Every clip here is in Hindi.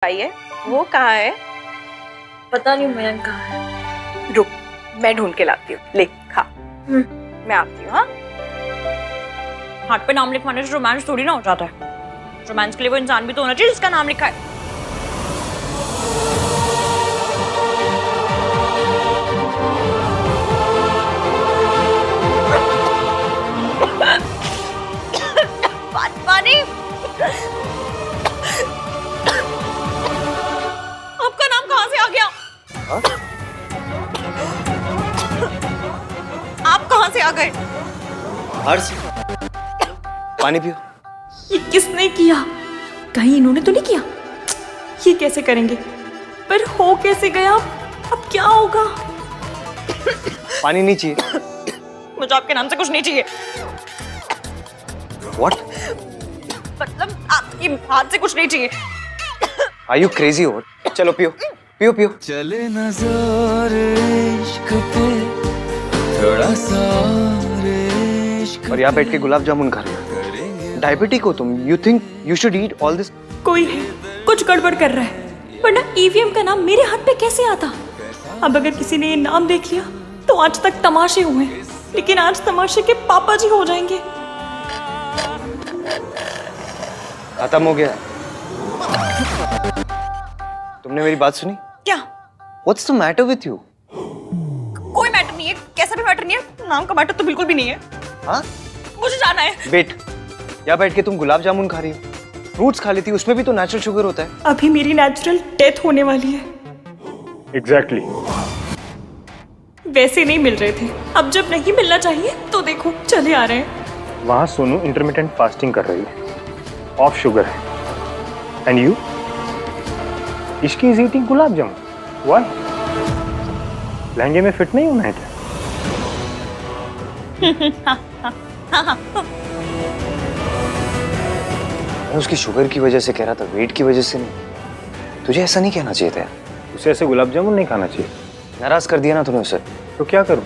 आई है, वो कहाँ है? पता नहीं मयंक कहाँ है। रुक, मैं ढूंढ के लाती हूँ। ले खा। मैं आती हूँ। हाँ, हाथ पे नाम लिखवाने से रोमांस थोड़ी ना हो जाता है। रोमांस के लिए वो इंसान भी तो होना चाहिए जिसका नाम लिखा है। पानी। आपका नाम कहाँ से आ गया? हा? आप कहाँ से आ गए? बाहर से। पानी पियो। ये किसने किया? कहीं इन्होंने तो नहीं किया? ये कैसे करेंगे? पर हो कैसे गया? अब क्या होगा? पानी नहीं चाहिए। मुझे आपके नाम से कुछ नहीं चाहिए। What? मतलब आपके हाथ से कुछ नहीं चाहिए। Are you crazy or? चलो पियो, पियो पियो। चले नजर इश्क पे थोड़ा सा इश्क। और यहाँ बैठ के गुलाब जामुन खा रहे हो। डायबिटिक हो तुम। You think you should eat all this? कोई है, कुछ गड़बड़ कर रहा है। वरना ईवीएम का नाम मेरे हाथ पे कैसे आता? अब अगर किसी ने ये नाम देख लिया तो आज तक तमाशे हुए, लेकिन आज तमाशे के पापा जी हो जाएंगे। खत्म हो गया। तुमने मेरी बात सुनी? क्या? What's the matter with you? कोई मैटर नहीं है, कैसा भी मैटर नहीं है। नाम का मैटर तो बिल्कुल भी नहीं है। हाँ? मुझे जाना है। वेट, यहाँ बैठ के तुम गुलाब जामुन खा रही हो। फ्रूट्स खा लेती, उसमें भी तो नेचुरल शुगर होता है। अभी मेरी नेचुरल डेथ होने वाली है। एग्जैक्टली। वैसे नहीं मिल रहे थे, अब जब नहीं मिलना चाहिए तो देखो चले आ रहे हैं। वहाँ सोनू इंटरमिटेंट फास्टिंग कर रही है, ऑफ शुगर है। And you? Ishki is eating gulab jamun. Why? लहंगे में फिट नहीं होना है क्या? मैं उसकी शुगर की वजह से कह रहा था, वेट की वजह से नहीं। तुझे ऐसा नहीं कहना चाहिए था। उसे ऐसे गुलाब जामुन नहीं खाना चाहिए। नाराज कर दिया ना तूने उसे। तो क्या करूं?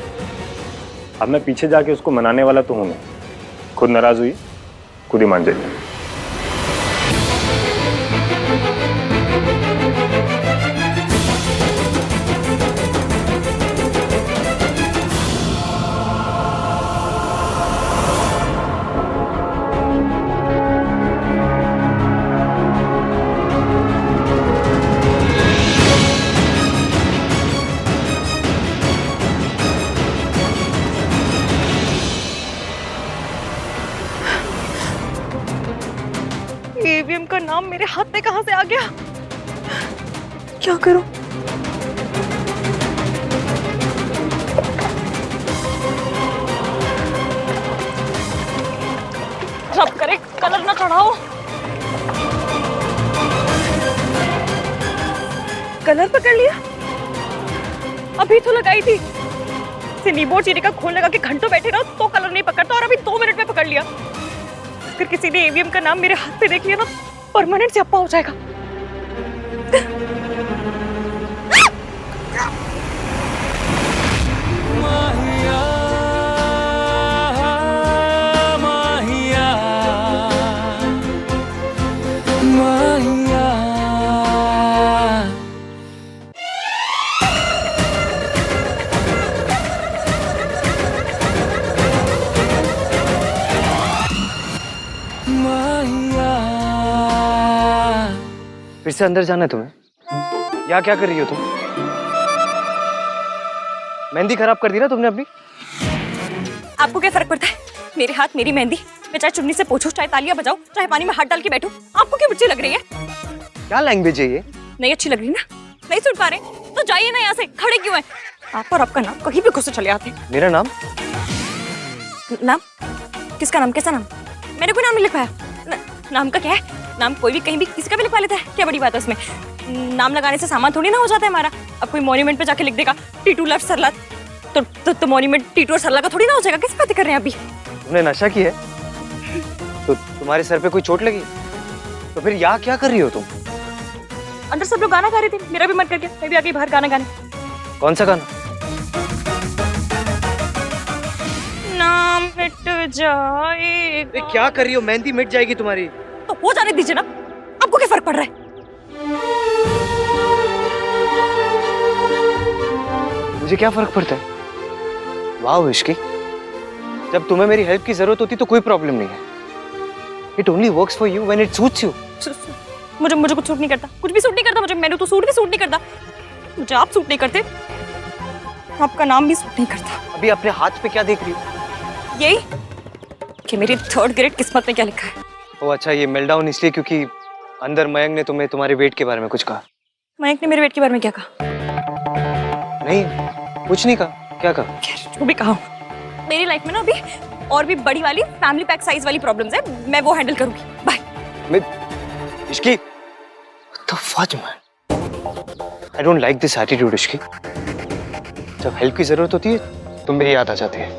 अब मैं पीछे जाके उसको मनाने वाला तो हूं नहीं। खुद नाराज हुई, खुद ही मान जाएगी। ईवीएम का नाम मेरे हाथ में कहां से आ गया? क्या करूं? रब करे कलर ना चढ़ाओ। कलर पकड़ लिया? अभी तो लगाई थी। कीबोर्ड चीनी का खोल लगा के घंटों बैठे रहो तो कलर नहीं पकड़ता, और अभी 2 मिनट में पकड़ लिया। अगर किसी ने ईवीएम का नाम मेरे हाथ पे देख लिया ना, परमानेंट से अप्पा हो जाएगा। माहिया, माहिया, माहिया। फिर से अंदर जाना है तुम्हें? यहाँ क्या कर रही हो तुम? मेहंदी खराब कर दी ना तुमने अपनी। आपको क्या फर्क पड़ता है? मेरे हाथ मेरी मेहंदी। मैं चाहे चुन्नी से पोंछूं, चाहे तालियां बजाऊं, चाहे पानी में हाथ डाल के बैठूं। आपको क्यों मिर्ची लग रही है? क्या लैंग्वेज है ये? नहीं अच्छी लग रही ना? नहीं सुन पा रहे? तो जाइए ना यहाँ से। खड़े क्यों हैं? आप और आपका नाम कहीं भी घुस चले आते। मेरा नाम? नाम? किसका नाम? कैसा नाम? मैंने कोई नाम नहीं लिखवाया। नाम का क्या है? नाम कोई भी कहीं भी किसी का भी लिखवा लेता है। क्या बड़ी बात है उसमें? नाम लगाने से सामान थोड़ी ना हो जाता है हमारा। अब कोई मॉन्यूमेंट पे जाके लिख देगा टीटू लव सरला, तो मॉन्यूमेंट टीटू और सरला का थोड़ी ना हो जाएगा। कैसी बातें कर रहे हैं अभी? तुमने नशा किया है? तो तुम्हारे सर पे कोई चोट लगी? तो फिर यहाँ क्या कर रही हो तुम? अंदर सब लोग गाना गा रहे थे, मेरा भी मन कर गया, मैं भी आ गई बाहर गाना गाने। कौन सा गाना? नाम मिट जाए। क्या कर रही हो? मेहंदी मिट जाएगी तुम्हारी। तो हो जाने दीजिए ना, आपको क्या फर्क पड़ रहा है? मुझे क्या फर्क पड़ता है? वाह इश्की, जब तुम्हें मेरी हेल्प की जरूरत होती तो कोई प्रॉब्लम नहीं है। It only works for you when it suits you. मुझे कुछ सूट नहीं करता, कुछ भी सूट नहीं करता मुझे। मैंने तो सूट भी सूट नहीं करता मुझे। आप सूट नहीं करते, आपका नाम भी सूट नहीं करता। अभी अपने हाथ पे क्या देख रही हो? यही कि मेरी 3rd ग्रेड किस्मत में क्या लिखा है। ओ अच्छा, ये मेल्टडाउन इसलिए क्योंकि अंदर मयंक ने तुम्हें तुम्हारे वेट के बारे में कुछ कहा? मयंक ने मेरे वेट के बारे में क्या कहा? नहीं, कुछ नहीं कहा। क्या कहा? खैर जो भी कहा, मेरी लाइफ में ना अभी और भी बड़ी वाली फैमिली पैक साइज वाली प्रॉब्लम्स है, मैं वो हैंडल करूंगी। बाय। मैं इश्की, तो फज man, I don't like this attitude Ishki. जब हेल्प की जरूरत होती है तुम मेरी याद आ जाती है।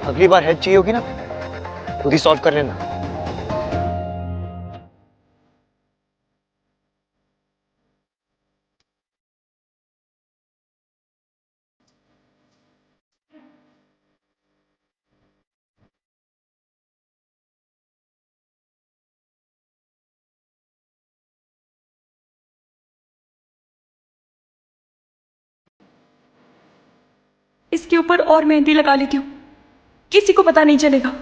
अगली बार हेल्प चाहिए होगी ना, खुद ही सॉल्व कर लेना। इसके ऊपर और मेहंदी लगा लेती हूँ, किसी को पता नहीं चलेगा।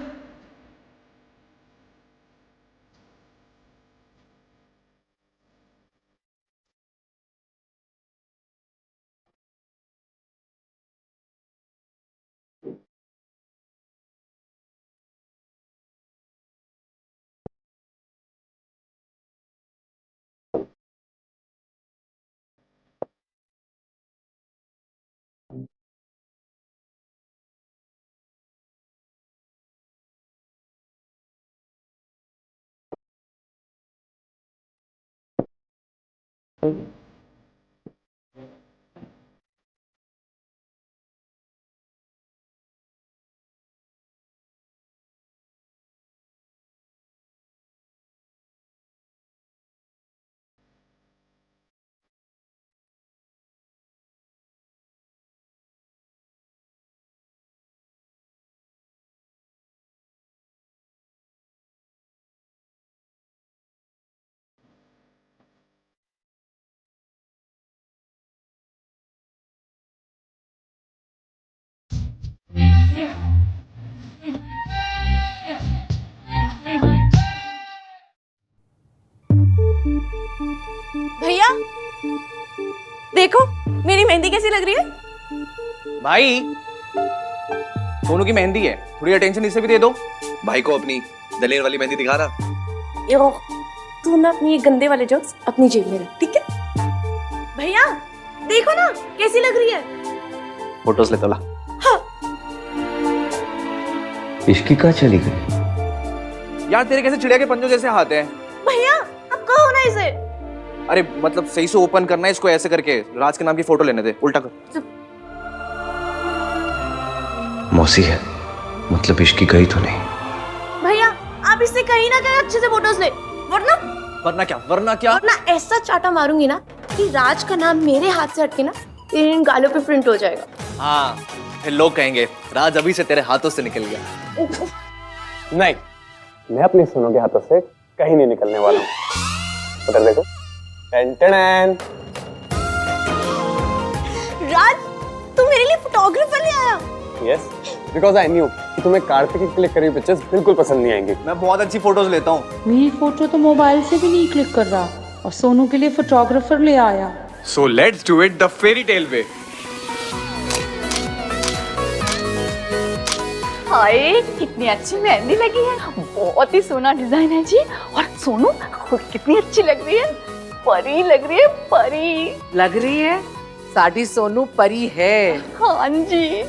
भैया देखो मेरी मेहंदी कैसी लग रही है। भाई, सोनू की मेहंदी है, थोड़ी अटेंशन इसे भी दे दो। भाई को अपनी दलेर वाली मेहंदी दिखा रहा। यो, तू ना अपनी ये गंदे वाले जोक्स अपनी जेब में रख, ठीक है? भैया देखो ना कैसी लग रही है। फोटोज ले तोला। इश्की कहाँ चली गई? यार तेरे कैसे चिड़िया के पंजों जैसे हाथ हैं। भैया अब कहो ना इसे। अरे मतलब सही से ओपन करना है इसको, ऐसे करके राज के नाम की फोटो लेने दे, उल्टा कर। मौसी है, मतलब इश्की गई तो नहीं? भैया आप इससे कहीं ना कहीं अच्छे से फोटोज ले, वरना क्या? वरना ऐसा चाटा मारूंगी ना कि राज का नाम मेरे हाथ से हटके ना तेरे इन गालों पे प्रिंट हो जाएगा। हाँ, फिर लोग कहेंगे राज अभी से तेरे हाथों से निकल गया। नहीं, मैं अपनी सोनू के हाथों से कहीं नहीं निकलने वाला हूँ। उधर देखो। टेन। राज तू मेरे लिए फोटोग्राफर ले आया। यस, बिकॉज आई न्यू कि तुम्हें कार्तिक की क्लिक करी पिक्चर्स बिल्कुल पसंद नहीं आएंगी। मैं बहुत अच्छी फोटोज लेता हूँ। मेरी फोटो तो मोबाइल से भी नहीं क्लिक कर रहा और सोनू के लिए फोटोग्राफर ले आया। So let's do it the fairy tale way. हाय कितनी अच्छी मेहंदी लगी है, बहुत ही सोना डिजाइन है जी। और सोनू खुद कितनी अच्छी लग रही है, परी लग रही है, परी लग रही है। साडी सोनू परी है। हाँ जी।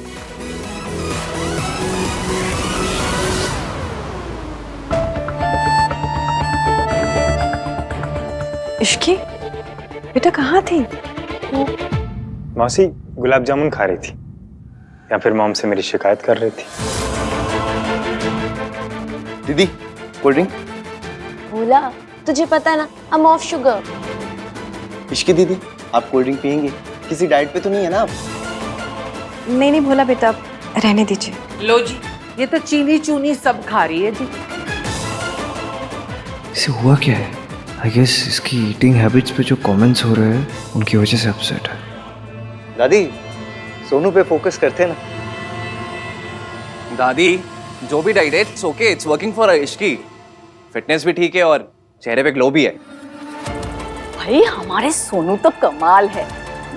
इश्की बेटा कहाँ थी? मौसी गुलाब जामुन खा रही थी या फिर मॉम से मेरी शिकायत कर रही थी। दीदी कोल्ड ड्रिंक। भोला तुझे पता है ना, I'm off sugar। इश्की दीदी, आप कोल्ड ड्रिंक पियेंगी? किसी डाइट पे तो नहीं है ना आप? नहीं भोला बेटा, रहने दीजिए। लो जी, ये तो चीनी चूनी सब खा रही है जी। इसे हुआ क्या है? आई गेस इसकी ईटिंग हैबिट्स पे जो कमेंट्स हो रहे हैं उनकी वजह से अपसेट है। दादी, सोनू पे फोकस करते ना। दादी जो भी डाइट है it's okay, it's working for Ishki. Fitness भी ठीक है और चेहरे पे ग्लो भी है। भाई हमारे सोनू तो कमाल है,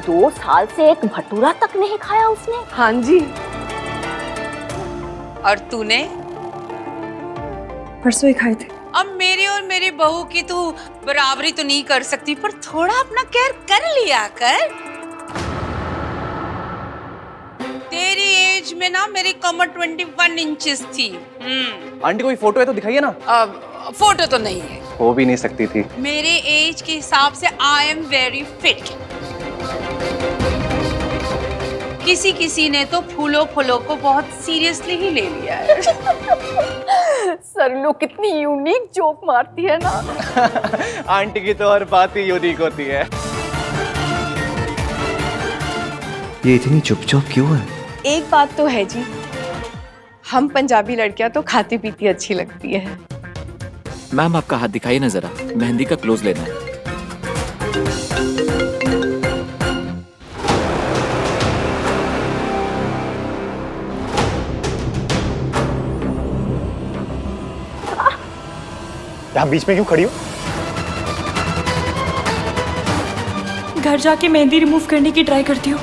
2 साल से एक भटूरा तक नहीं खाया उसने। हाँ जी। और तूने? परसों ही खाए थे। अब मेरी और मेरी बहू की तू बराबरी तो नहीं कर सकती, पर थोड़ा अपना केयर कर लिया कर। तेरी एज में ना मेरी कमर 21 इंचेस थी। आंटी कोई फोटो है तो दिखाइए ना। अब फोटो तो नहीं है। हो भी नहीं सकती थी। मेरे एज के हिसाब से आई एम वेरी फिट। किसी किसी ने तो फूलों फूलों को बहुत सीरियसली ही ले लिया है। सरलू कितनी यूनिक जोक मारती है ना। आंटी की तो हर बात ही यूनिक होती है। ये इतनी चुपचाप क्यों है? एक बात तो है जी, हम पंजाबी लड़कियां तो खाती पीती अच्छी लगती है। मैम आपका हाथ दिखाइए ना जरा, मेहंदी का क्लोज लेना है। आप बीच में क्यों खड़ी हो? घर जाके मेहंदी रिमूव करने की ट्राई करती हूँ।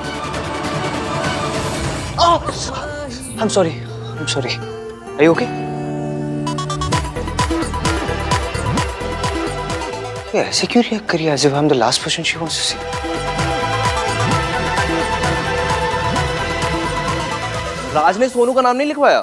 I'm sorry. Are you okay? ये ऐसे क्यों रिएक्ट करिए as if I'm the last person she wants to see? राज ने सोनू का नाम नहीं लिखवाया।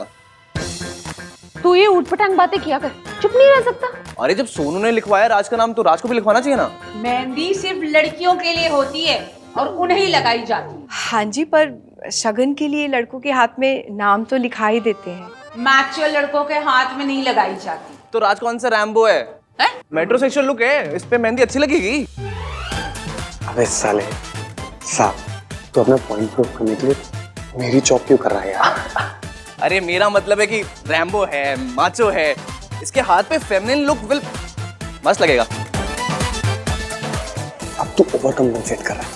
तू ये ऊटपटांग बातें किया कर, चुप नहीं रह सकता। अरे जब सोनू ने लिखवाया राज का नाम तो राज को भी लिखवाना चाहिए ना। मेहंदी सिर्फ लड़कियों के लिए होती है और उन्हें लगाई जाती है। हाँ जी, पर शगन के लिए लड़कों के हाथ में नाम तो लिखा ही देते हैं। मैच्योर लड़कों के हाथ में नहीं लगाई जाती। तो राज कौन सा रैम्बो है? मेट्रोसेक्सुअल लुक है, इस पे मेहंदी अच्छी लगेगी। अबे साले साहब, तो अपना पॉइंट प्रूव करने के लिए मेरी चॉप क्यों कर रहा है यार? अरे मेरा मतलब है कि रैम्बो है, माचो है, इसके हाथ पे फेमिनिन लुक विल मस्त लगेगा। अब तू ओवर कम्पेंसेट कर रहा है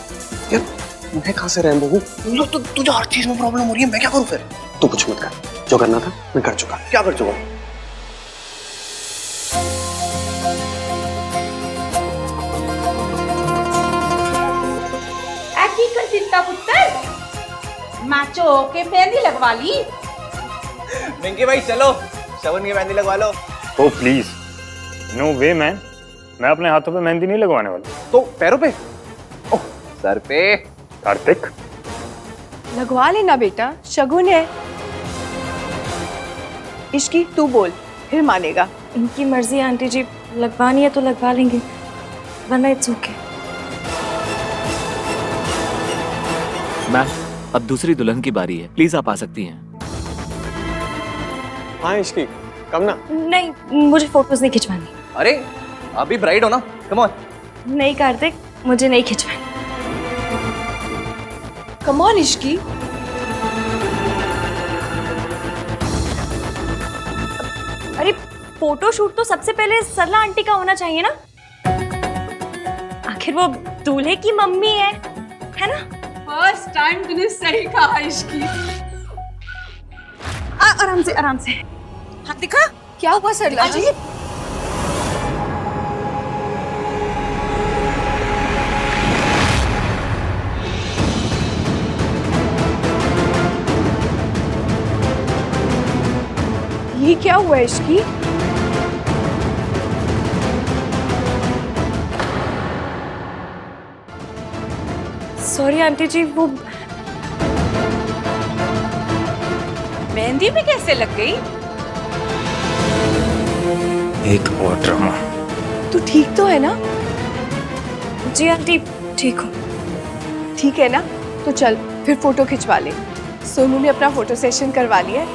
यार। मैं कहाँ से रैम्बो हूँ? तो तुझे हर चीज में प्रॉब्लम हो रही है, मैं क्या करूँ फिर? तू कुछ मत कर, जो करना था मैं कर चुका। क्या कर चुका? मैचो के मेहंदी लगवा ली। मिंकी भाई चलो शगुन की मेहंदी लगवा लो। Oh please, no way man, मैं अपने हाथों पे मेहंदी नहीं लगवाने वाला। तो पैरों पे? ओह सर पे। कार्तिक लगवा लेना बेटा, शगुन है। इश्की तू बोल, फिर मानेगा। इनकी मर्जी आंटी जी, लगवानी है तो लगवा लेंगे, वरना इट्स ओके। मैम अब दूसरी दुल्हन की बारी है, प्लीज आप आ सकती हैं। हाँ इश्की, कम ना। नहीं, मुझे फोटोज नहीं खिंचवानी। अरे आप भी ब्राइड हो ना, कम ऑन। नहीं कार्तिक, मुझे नहीं खिंचवानी। Come on Ishki. अरे फोटो शूट तो सबसे पहले सरला आंटी का होना चाहिए ना, आखिर वो दूल्हे की मम्मी है ना? फर्स्ट टाइम तूने सही कहा इश्की। आराम से आराम से। हाथ दिखा। क्या हुआ सरला जी? ये क्या हुआ इश्की? सॉरी आंटी जी, वो मेहंदी भी कैसे लग गई? एक और ड्रामा। तू ठीक तो है ना? जी आंटी ठीक हूँ। ठीक है ना, तो चल फिर फोटो खिंचवा ले। सोनू ने अपना फोटो सेशन करवा लिया है,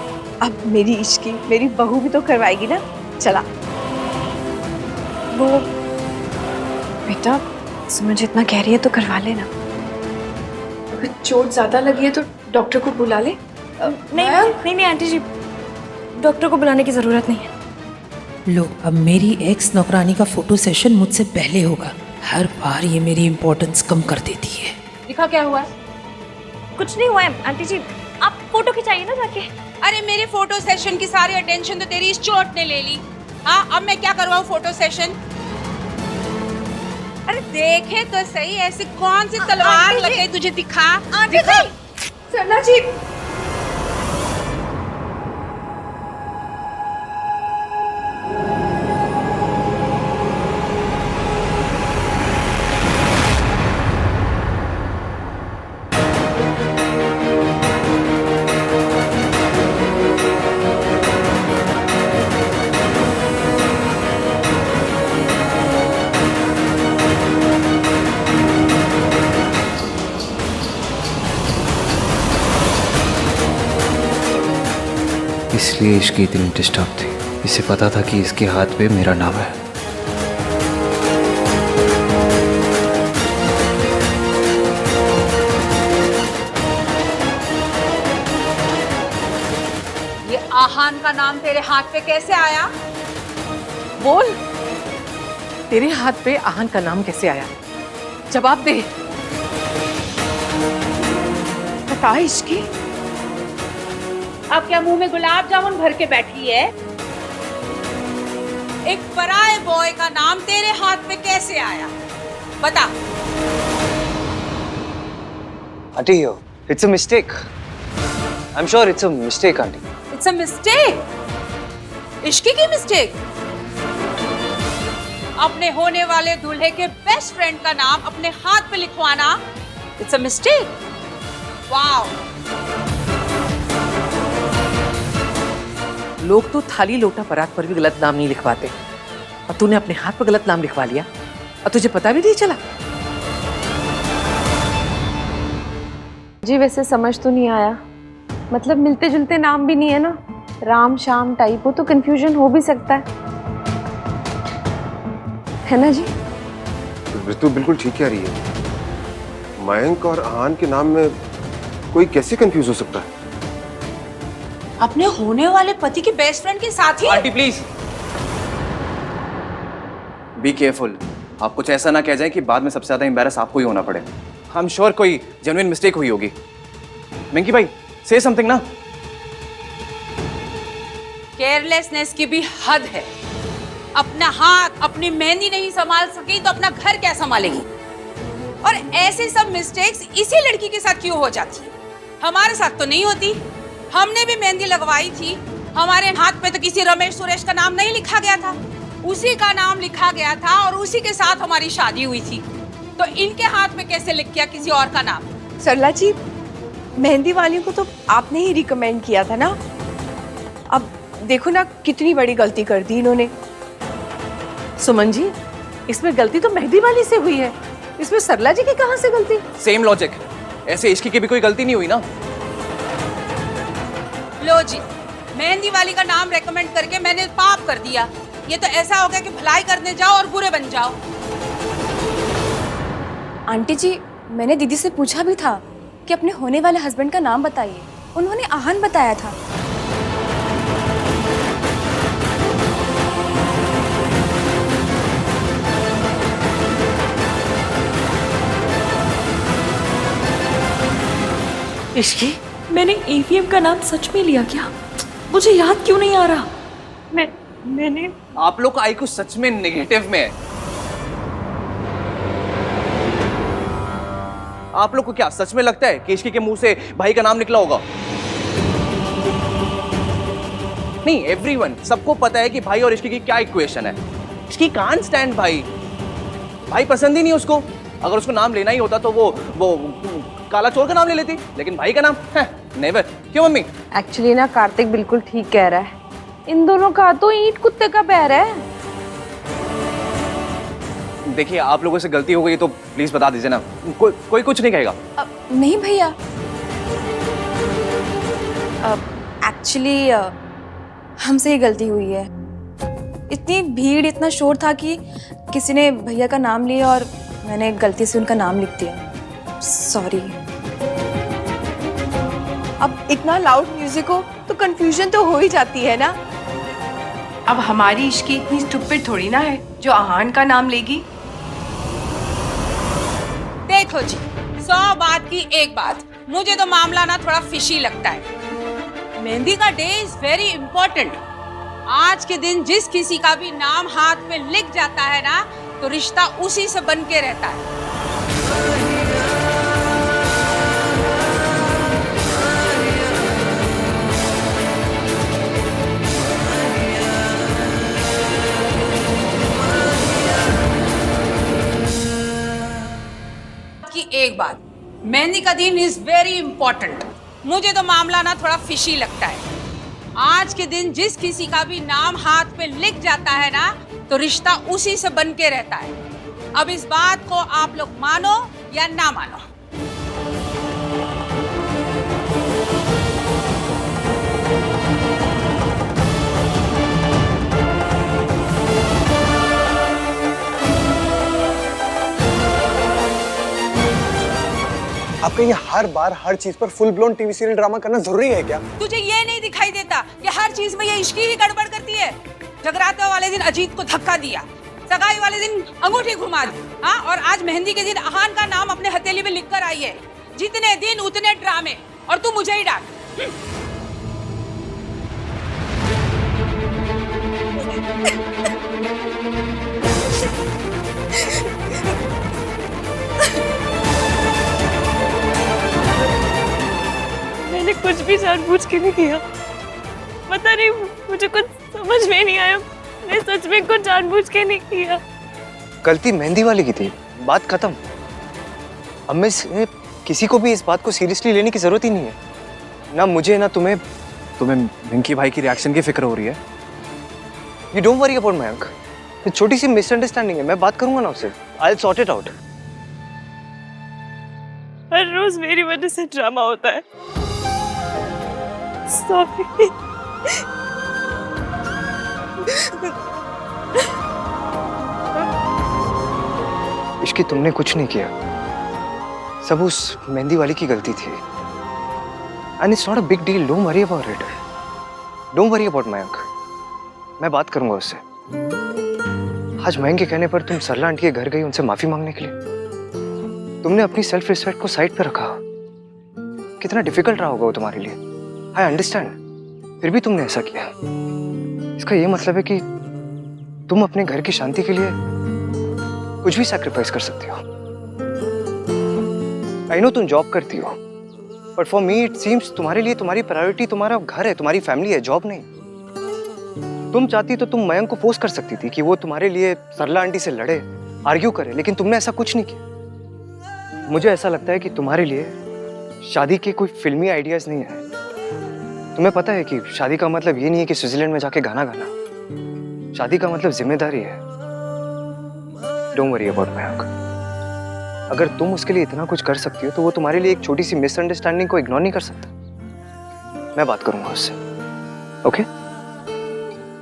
अब मेरी इश्की, मेरी बहू भी तो करवाएगी ना। चला। वो बेटा समझ इतना कह रही है तो करवा लेना। अगर चोट ज्यादा लगी है तो डॉक्टर को बुला ले। नहीं आंटी जी, डॉक्टर को बुलाने की जरूरत नहीं है। लो, अब मेरी एक्स नौकरानी का फोटो सेशन मुझसे पहले होगा। हर बार ये मेरी इम्पोर्टेंस कम कर देती है। दिखा क्या हुआ है? कुछ नहीं हुआ है आंटी जी, आप फोटो खिंचाइए ना जाके। अरे मेरे फोटो सेशन की सारी अटेंशन तो तेरी इस चोट ने ले ली। हाँ, अब मैं क्या करवाऊँ फोटो सेशन? अरे देखे तो सही, ऐसी कौन सी तलवार लगे तुझे? दिखा दिखा। सरला जी, इसलिए इसकी इतनी डिस्टर्ब थी। इसे पता था कि इसके हाथ पे मेरा नाम है। ये आहान का नाम तेरे हाथ पे कैसे आया? बोल, तेरे हाथ पे आहान का नाम कैसे आया? जवाब दे। बता इश्की। अब क्या मुंह में गुलाब जामुन भर के बैठी है? एक पराये बॉय का नाम तेरे हाथ पे कैसे आया? बता। Aunty, it's a mistake. I'm sure it's a mistake, aunty. It's a mistake. Ishki की मिस्टेक? अपने होने वाले दूल्हे के बेस्ट फ्रेंड का नाम अपने हाथ पे लिखवाना It's a mistake. Wow. लोग तो थाली लोटा परात पर भी गलत नाम नहीं लिखवाते, और तूने अपने हाथ पर गलत नाम लिखवा लिया और तुझे पता भी नहीं चला। जी वैसे समझ तो नहीं आया, मतलब मिलते जुलते नाम भी नहीं है ना, राम शाम टाइप हो तो कंफ्यूजन हो भी सकता है ना जी? ऋतु बिल्कुल ठीक कह रही है। मयंक और आहान के नाम में कोई कैसे कंफ्यूज हो सकता है? अपने होने वाले पति के बेस्ट फ्रेंड के साथ ही? Aunty please be careful. आप कुछ ऐसा ना कह जाए कि बाद में सबसे ज्यादा एम्बैरस आपको ही होना पड़े। आई एम श्योर कोई जेन्युइन मिस्टेक हुई होगी। मिंकी भाई से समथिंग ना। केयरलेसनेस की भी हद है। अपना हाथ, अपनी मेहंदी नहीं संभाल सकी तो अपना घर क्या संभालेगी? और ऐसे सब मिस्टेक्स इसी लड़की के साथ क्यों हो जाती है? हमारे साथ तो नहीं होती। हमने भी मेहंदी लगवाई थी, हमारे हाथ पे तो किसी रमेश सुरेश का नाम नहीं लिखा गया था, उसी का नाम लिखा गया था और उसी के साथ हमारी शादी हुई थी। तो इनके हाथ में कैसे लिख गया किसी और का नाम? सरला जी, मेहंदी वाली को तो आपने ही रिकमेंड किया था ना। अब देखो ना कितनी बड़ी गलती कर दी इन्होंने। सुमन जी, इसमें गलती तो मेहंदी वाली से हुई है, इसमें सरला जी की कहां से गलती? Same logic. ऐसे इश्की की भी कोई गलती नहीं हुई ना। लो जी, मेहंदी वाली का नाम रेकमेंड करके मैंने पाप कर दिया। ये तो ऐसा हो गया कि भलाई करने जाओ और बुरे बन जाओ। आंटी जी, मैंने दीदी से पूछा भी था कि अपने होने वाले हस्बैंड का नाम बताइए, उन्होंने आहान बताया था। इश्की, मैंने ईवीएम का नाम सच में लिया क्या? मुझे याद क्यों नहीं आ रहा? मैंने आप लोग का आईक्यू सच में नेगेटिव में है। आप लोग को क्या सच में लगता है कि इश्की के मुंह से भाई का नाम निकला होगा? नहीं, एवरीवन, सबको पता है कि भाई और इश्की की क्या इक्वेशन है। इश्की कांट स्टैंड भाई। भाई पसंद ही नहीं उसको। अगर उसको नाम लेना ही होता तो वो काला चोर का नाम ले लेती, लेकिन भाई का नाम नेवर। क्यों मम्मी? एक्चुअली ना कार्तिक बिल्कुल ठीक कह रहा है, इन दोनों का तो ईंट कुत्ते का पैर है। देखिए, आप लोगों से गलती हो गई तो प्लीज बता दीजिए ना। कोई कुछ नहीं कहेगा। नहीं भैया, एक्चुअली हमसे ही गलती हुई है। इतनी भीड़, इतना शोर था कि किसी ने भैया का नाम लिया और मैंने गलती से उनका नाम लिख दिया। सॉरी। अब इतना लाउड म्यूजिक हो तो कंफ्यूजन तो हो ही जाती है ना। अब हमारी इश्की इतनी स्टूपिड थोड़ी ना है जो आहान का नाम लेगी। देखो जी, 100 बात की एक बात, मुझे तो मामला ना थोड़ा फिशी लगता है। मेहंदी का डे इज वेरी इंपॉर्टेंट। आज के दिन जिस किसी का भी नाम हाथ पे लिख जाता है ना, तो रिश्ता उसी से बन के रहता है। कि एक बात, मेहंदी का दिन इज वेरी इंपॉर्टेंट। मुझे तो मामला ना थोड़ा फिशी लगता है। आज के दिन जिस किसी का भी नाम हाथ पे लिख जाता है ना, तो रिश्ता उसी से बन के रहता है। अब इस बात को आप लोग मानो या ना मानो। आपका ये हर बार हर चीज पर full blown TV serial drama करना जरूरी है क्या? तुझे ये नहीं दिखाई देता कि हर चीज में ये इश्की ही गड़बड़ करती है? जगराते वाले दिन अजीत को धक्का दिया, सगाई वाले दिन अंगूठी घुमा दी, हाँ, और आज मेहंदी के दिन अहान का नाम अपने हथेली में लिख कर आई है। जितने दिन उतने ड्रामे, और तू मुझे ही डांट। मैंने कुछ भी जानबूझ के नहीं किया। पता नहीं, मुझे कुछ समझ में नहीं आया। मैं सच में कुछ जानबूझ के नहीं किया। गलती मेहंदी वाली की थी, बात खत्म। अब मैं किसी को भी इस बात को सीरियसली लेने की जरूरत ही नहीं है, ना मुझे ना तुम्हें। तुम्हें विंकी भाई की रिएक्शन की फिक्र हो रही है? You don't worry about my अंक। ये छोटी सी मिसअंडरस्टैंडिंग है, मैं बात करूंगा ना उससे। I will sort it out. हर रोज मेरी वजह से ड्रामा होता है। सॉरी। इश्की, तुमने कुछ नहीं किया, सब उस मेहंदी वाली की गलती थी। And it's not a big deal, don't worry about it. Don't worry about my अंक, मैं बात करूंगा उससे। आज मयंक के कहने पर तुम सरला आंटी के घर गई उनसे माफी मांगने के लिए। तुमने अपनी सेल्फ रिस्पेक्ट को साइड पे रखा। कितना डिफिकल्ट रहा होगा वो तुम्हारे लिए, आई अंडरस्टैंड, फिर भी तुमने ऐसा किया। इसका ये मतलब है कि तुम अपने घर की शांति के लिए कुछ भी सैक्रिफाइस कर सकती हो। आई नो तुम जॉब करती हो, but for me it seems तुम्हारे लिए तुम्हारी प्रायोरिटी तुम्हारा घर है, तुम्हारी फैमिली है, जॉब नहीं। तुम चाहती तो तुम मयंक को फोर्स कर सकती थी कि वो तुम्हारे लिए सरला आंटी से लड़े, आर्ग्यू करे, लेकिन तुमने ऐसा कुछ नहीं किया। मुझे ऐसा लगता है कि तुम्हारे लिए शादी के कोई फिल्मी आइडियाज नहीं है। तुम्हें पता है कि शादी का मतलब ये नहीं है कि स्विट्जरलैंड में जाके गाना गाना। शादी का मतलब जिम्मेदारी है। Don't worry about Mayank. अगर तुम उसके लिए इतना कुछ कर सकती हो तो वो तुम्हारे लिए एक छोटी सी मिसअंडरस्टैंडिंग को इग्नोर नहीं कर सकता। मैं बात करूंगा उससे, ओके?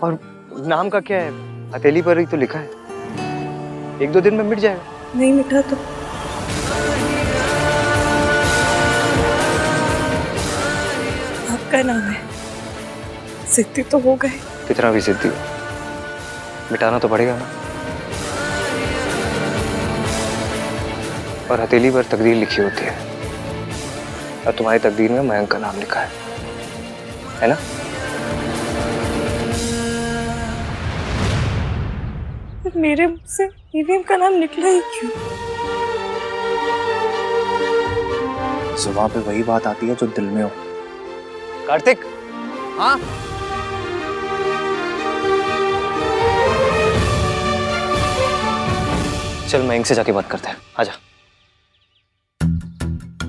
और नाम का क्या है, हथेली पर ही तो लिखा है, 1-2 दिन में मिट जाएगा। नहीं मिटा तो आपका नाम है, सिद्धि तो हो गए। कितना भी सिद्धि हो, मिटाना तो पड़ेगा ना। और हथेली पर तकदीर लिखी होती है, और तुम्हारी तकदीर में मयंक का नाम लिखा है ना? मेरे मुंह से ईवीएम का नाम निकला ही क्यों? जुबान पे वही बात आती है जो दिल में हो। कार्तिक। हाँ? चल मयंक से जाके बात करते हैं, आजा।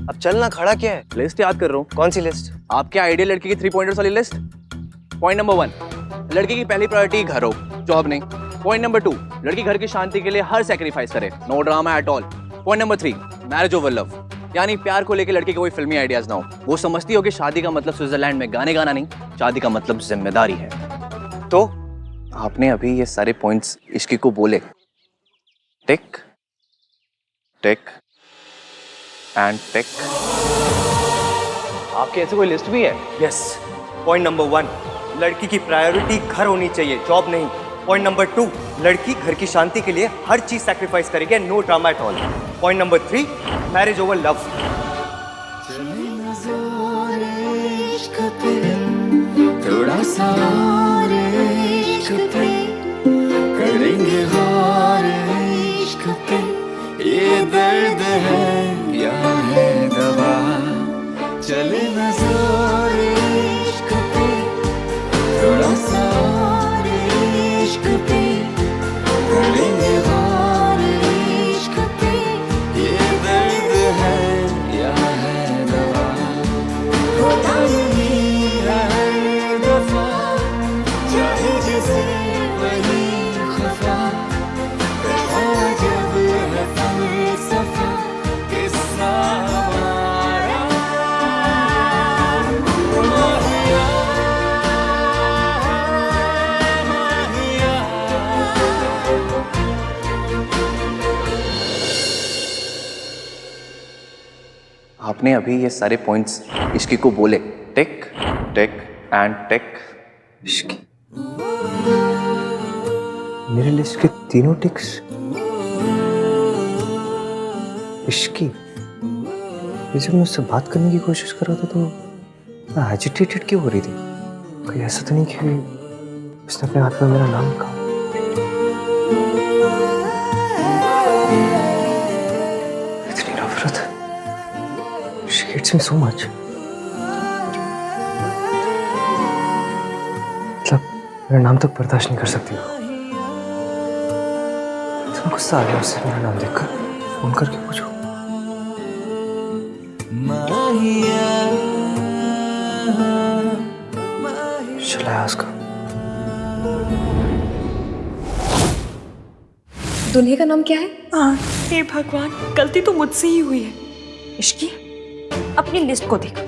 अब चलना, खड़ा क्या है? लिस्ट याद कर रहा हूँ। कौन सी लिस्ट? आपके आइडियल लड़की की 3 पॉइंटर्स वाली लिस्ट। पॉइंट नंबर 1, लड़की की पहली प्रायोरिटी घर हो, जॉब नहीं। पॉइंट नंबर 2, लड़की घर की शांति के लिए हर सैक्रिफाइस करे, no drama at all. Point number 3, marriage over love, यानी प्यार को लेकर लड़की के कोई फिल्मी आइडियाज ना हो। वो समझती हो कि शादी का मतलब स्विट्जरलैंड में गाने गाना नहीं, शादी का मतलब जिम्मेदारी है। तो आपने अभी ये सारे पॉइंट्स इश्की को बोले, टिक टिक एंड टिक। आपके ऐसे कोई लिस्ट भी है? यस। पॉइंट नंबर 1, लड़की की प्रायोरिटी घर होनी चाहिए, जॉब नहीं। पॉइंट नंबर 2, लड़की घर की शांति के लिए हर चीज सैक्रिफाइस करेगी, no drama at all. Point number 3, marriage over love. इश्क पे, थोड़ा सा और इश्क पे, करेंगे गौर इश्क पे, ये दर्द है या है दवा, चले न जोर इश्क पे, थोड़ा सा और इश्क पे, करेंगे गौर इश्क पे, ये दर्द है या है दवा, होता नहीं है हर दफा, चाहे जैसे वही खफा, कहता जब है फलसफा, किस्सा हमारा माहिया, माहिया। आपने अभी ये सारे पॉइंट्स इश्की को बोले, टिक टिक एंड टिक। इश्की, मेरे लिस्ट के तीनों टिक्स इश्की। जब मैं उससे बात करने की कोशिश कर रहा था तो मैं एजिटेटेड क्यों हो रही थी? कोई ऐसा तो नहीं कि उसने अपने हाथ में मेरा नाम लिखा? इतनी नफरत। She hates me so much. मतलब मेरा नाम तक बर्दाश्त नहीं कर सकती वो। इतना गुस्सा आ गया उससे मेरा नाम देखकर। फोन करके पूछो। चला उसका। दुल्हे का नाम क्या है? हाँ, हे भगवान, गलती तो मुझसे ही हुई है। इश्की, अपनी लिस्ट को देख,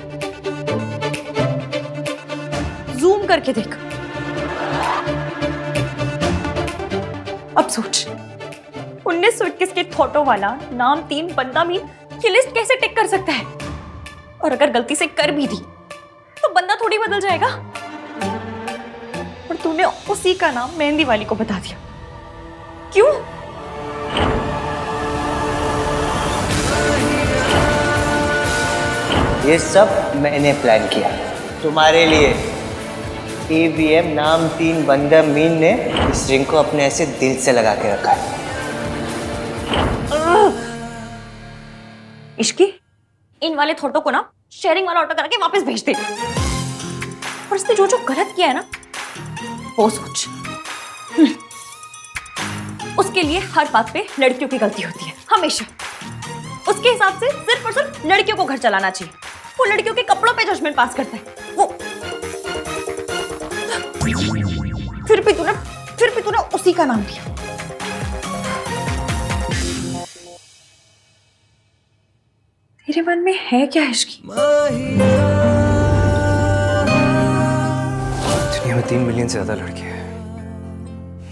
जूम करके देख। अब सोच, 1921 के थॉटो वाला नाम 3 बंदा मीन ये लिस्ट कैसे टिक कर सकता है? और अगर गलती से कर भी दी तो बंदा थोड़ी बदल जाएगा। और तूने उसी का नाम मेहंदी वाली को बता दिया, क्यों? ये सब मैंने प्लान किया तुम्हारे लिए। EVM नाम 3 बंदा मीन ने इस रिंग को अपने ऐसे दिल से लगा के रखा है। इश्की, इन वाले थॉटो को ना शेयरिंग वाला ऑर्डर करके वापस भेज दे। और इसने जो जो गलत किया है ना वो सोच। उसके लिए हर बात पे लड़कियों की गलती होती है, हमेशा। उसके हिसाब से सिर्फ और सिर्फ लड़कियों को घर चलाना चाहिए। वो लड़कियों के कपड़ों पे जजमेंट पास करता है। वो फिर भी तूने उसी का नाम लिया। तेरे मन में है क्या इश्की? दुनिया में 3 मिलियन से ज्यादा लड़के हैं,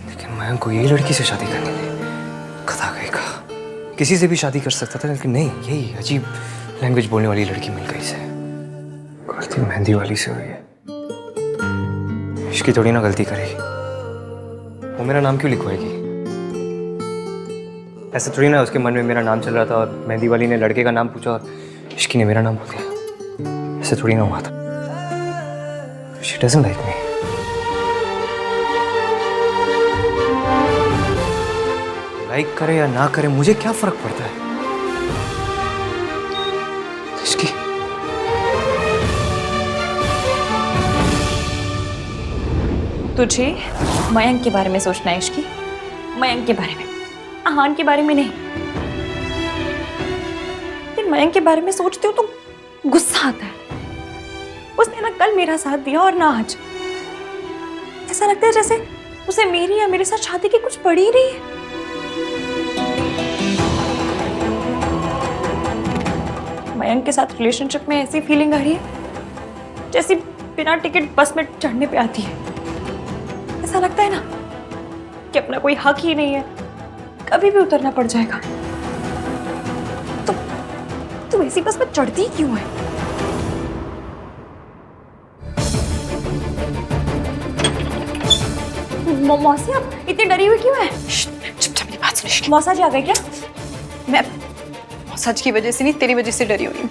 लेकिन मैं को यही लड़की से शादी करनी थी। खता गई का किसी से भी शादी कर सकता था, लेकिन नहीं, यही अजीब लैंग्वेज बोलने वाली लड़की मिल गई से। गलती मेहंदी वाली से हुई है। इसकी थोड़ी ना गलती करेगी, वो मेरा नाम क्यों लिखवाएगी? ऐसा थोड़ी ना उसके मन में मेरा नाम चल रहा था और मेहंदी वाली ने लड़के का नाम पूछा और इश्की ने मेरा नाम बोल दिया। ऐसे थोड़ी ना हुआ था। She doesn't like me. Like करे या ना करे मुझे क्या फर्क पड़ता है? इश्की, तुझे मयंक के बारे में सोचना है इश्की, मयंक के बारे में, आहान के बारे में नहीं। लेकिन मयंक के बारे में सोचती हूँ तो गुस्सा आता है। उसने ना कल मेरा साथ दिया और ना आज। ऐसा लगता है जैसे उसे मेरी या मेरे साथ शादी की कुछ पड़ी ही नहीं है। मयंक के साथ रिलेशनशिप में ऐसी फीलिंग आ रही है जैसी बिना टिकट बस में चढ़ने पे आती है। ऐसा लगता है ना कि अपना कोई हक ही नहीं है, कभी भी उतरना पड़ जाएगा। तो ऐसी बस में चढ़ती ही क्यों है? मौसी, आप इतनी डरी हुई क्यों है? चुपचाप मेरी बात सुन। मौसा जी आ गए क्या? मैं सच की वजह से नहीं, तेरी वजह से डरी हुई हूँ।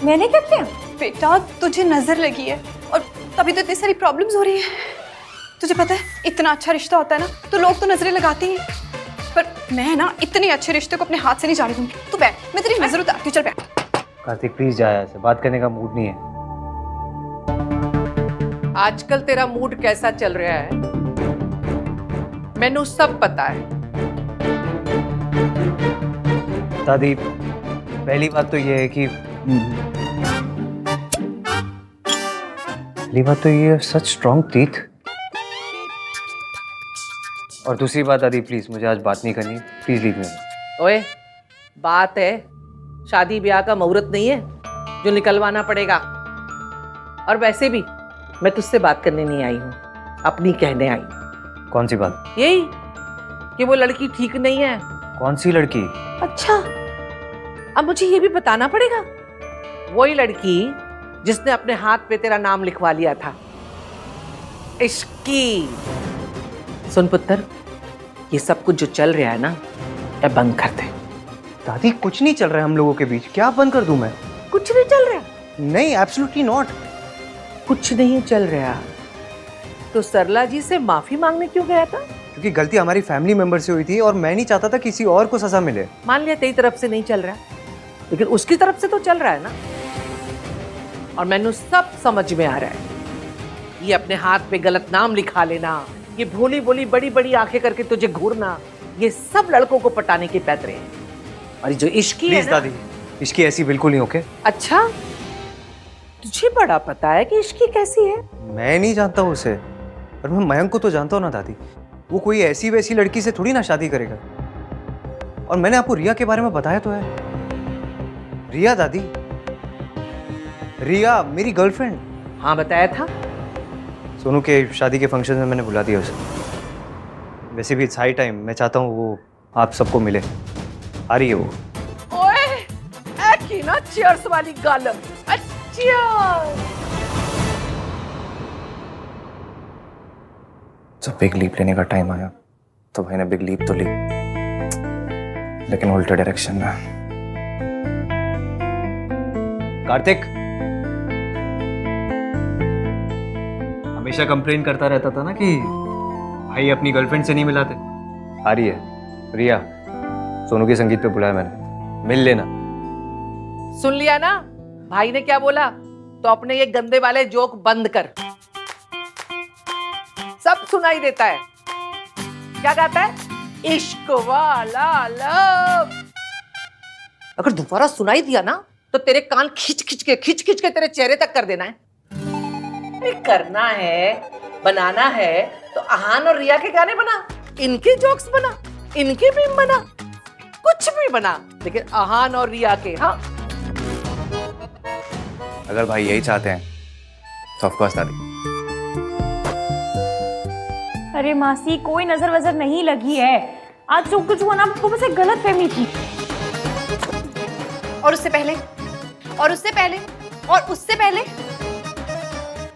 मैंने क्या किया? बेटा तुझे नजर लगी है और तभी तो इतनी सारी प्रॉब्लम्स हो रही है। तुझे पता है इतना अच्छा रिश्ता होता है ना तो लोग तो नजरें लगाते ही हैं, पर मैं ना इतने अच्छे रिश्ते को अपने हाथ से नहीं जाने दूंगी। तू बैठ, मैं तेरी नजर उतारती हूँ, चल बैठ। कार्तिक प्लीज जा, ऐसे बात करने का मूड नहीं है। आजकल तेरा मूड कैसा चल रहा है मैनू सब पता है। दादी पहली बात तो ये है कि पहली बात तो ये सच स्ट्रॉन्ग टीथ, और दूसरी बात दादी प्लीज मुझे आज बात नहीं करनी, प्लीज लीव मी। ओए बात है, शादी ब्याह का मुहूर्त नहीं है जो निकलवाना पड़ेगा। और वैसे भी मैं तुझसे बात करने नहीं आई हूँ, अपनी कहने आई। कौन सी बात? यही कि वो लड़की ठीक नहीं है। कौन सी लड़की? अच्छा, अब मुझे ये भी बताना पड़ेगा। वही लड़की जिसने अपने हाथ पे तेरा नाम लिखवा लिया था, इश्की। सुन पुत्र, ये सब कुछ जो चल रहा है ना, ये बंद कर दे। दादी कुछ नहीं चल रहा है हम लोगों के बीच, क्या बंद कर दूं मैं? कुछ नहीं चल रहा? नहीं, एब्सोल्युटली नॉट। कुछ नहीं चल रहा तो सरला जी से माफी मांगने क्यों गया था? क्योंकि गलती हमारी फैमिली मेंबर से हुई थी और मैं नहीं चाहता था किसी और को सजा मिले। मान लिया तेरी तरफ से नहीं चल रहा, लेकिन उसकी तरफ से तो चल रहा है ना। और मैंने सब समझ में आ रहा है, ये अपने हाथ पे गलत नाम लिखा लेना, ये भोली भोली बड़ी बड़ी आंखें करके तुझे घूरना, ये सब लड़कों को पटाने के पैतरे हैं। और जो इश्की है ना, दादी इश्की ऐसी बिल्कुल नहीं। ओके अच्छा, तुझे बड़ा पता है कि इश्की कैसी है? मैं नहीं जानता हूँ उसे, पर मैं मयंक को तो जानता हूँ ना दादी। वो कोई ऐसी वैसी लड़की से थोड़ी ना शादी करेगा। और मैंने आपको रिया के बारे में बताया तो है। रिया दादी, रिया मेरी गर्लफ्रेंड। हाँ बताया था। सोनू के शादी के फंक्शन में मैंने बुला दिया उसे। वैसे भी इट्स हाई टाइम, मैं चाहता हूँ वो आप सबको मिले। आ रही है वो। ओए, की ना चीयर्स वाली गालम। जब बिग लीप लेने का टाइम आया तो भाई ने बिग लीप तो ली, लेकिन उल्टे डायरेक्शन में। कार्तिक हमेशा कंप्लेन करता रहता था ना कि भाई अपनी गर्लफ्रेंड से नहीं मिलाते। आ रही है रिया, सोनू के संगीत पे बुलाया मैंने, मिल लेना। सुन लिया ना भाई ने क्या बोला? तो अपने ये गंदे वाले जोक बंद कर। सब सुनाई देता है। क्या गाता है? इश्क वाला लव। अगर दोबारा सुनाई दिया ना तो तेरे कान खींच खींच के तेरे चेहरे तक कर देना है। करना है, बनाना है तो आहान और रिया के गाने बना, इनके जोक्स बना, इनके भी बना, कुछ भी बना, लेकिन आहान और रिया के। हाँ, अगर भाई यही चाहते हैं तो ऑफ कोर्स दादी। अरे मासी, कोई नजर वजर नहीं लगी है। आज जो कुछ हुआ ना, आपको बस एक गलत फहमी थी। और उससे पहले, और उससे पहले, और उससे पहले,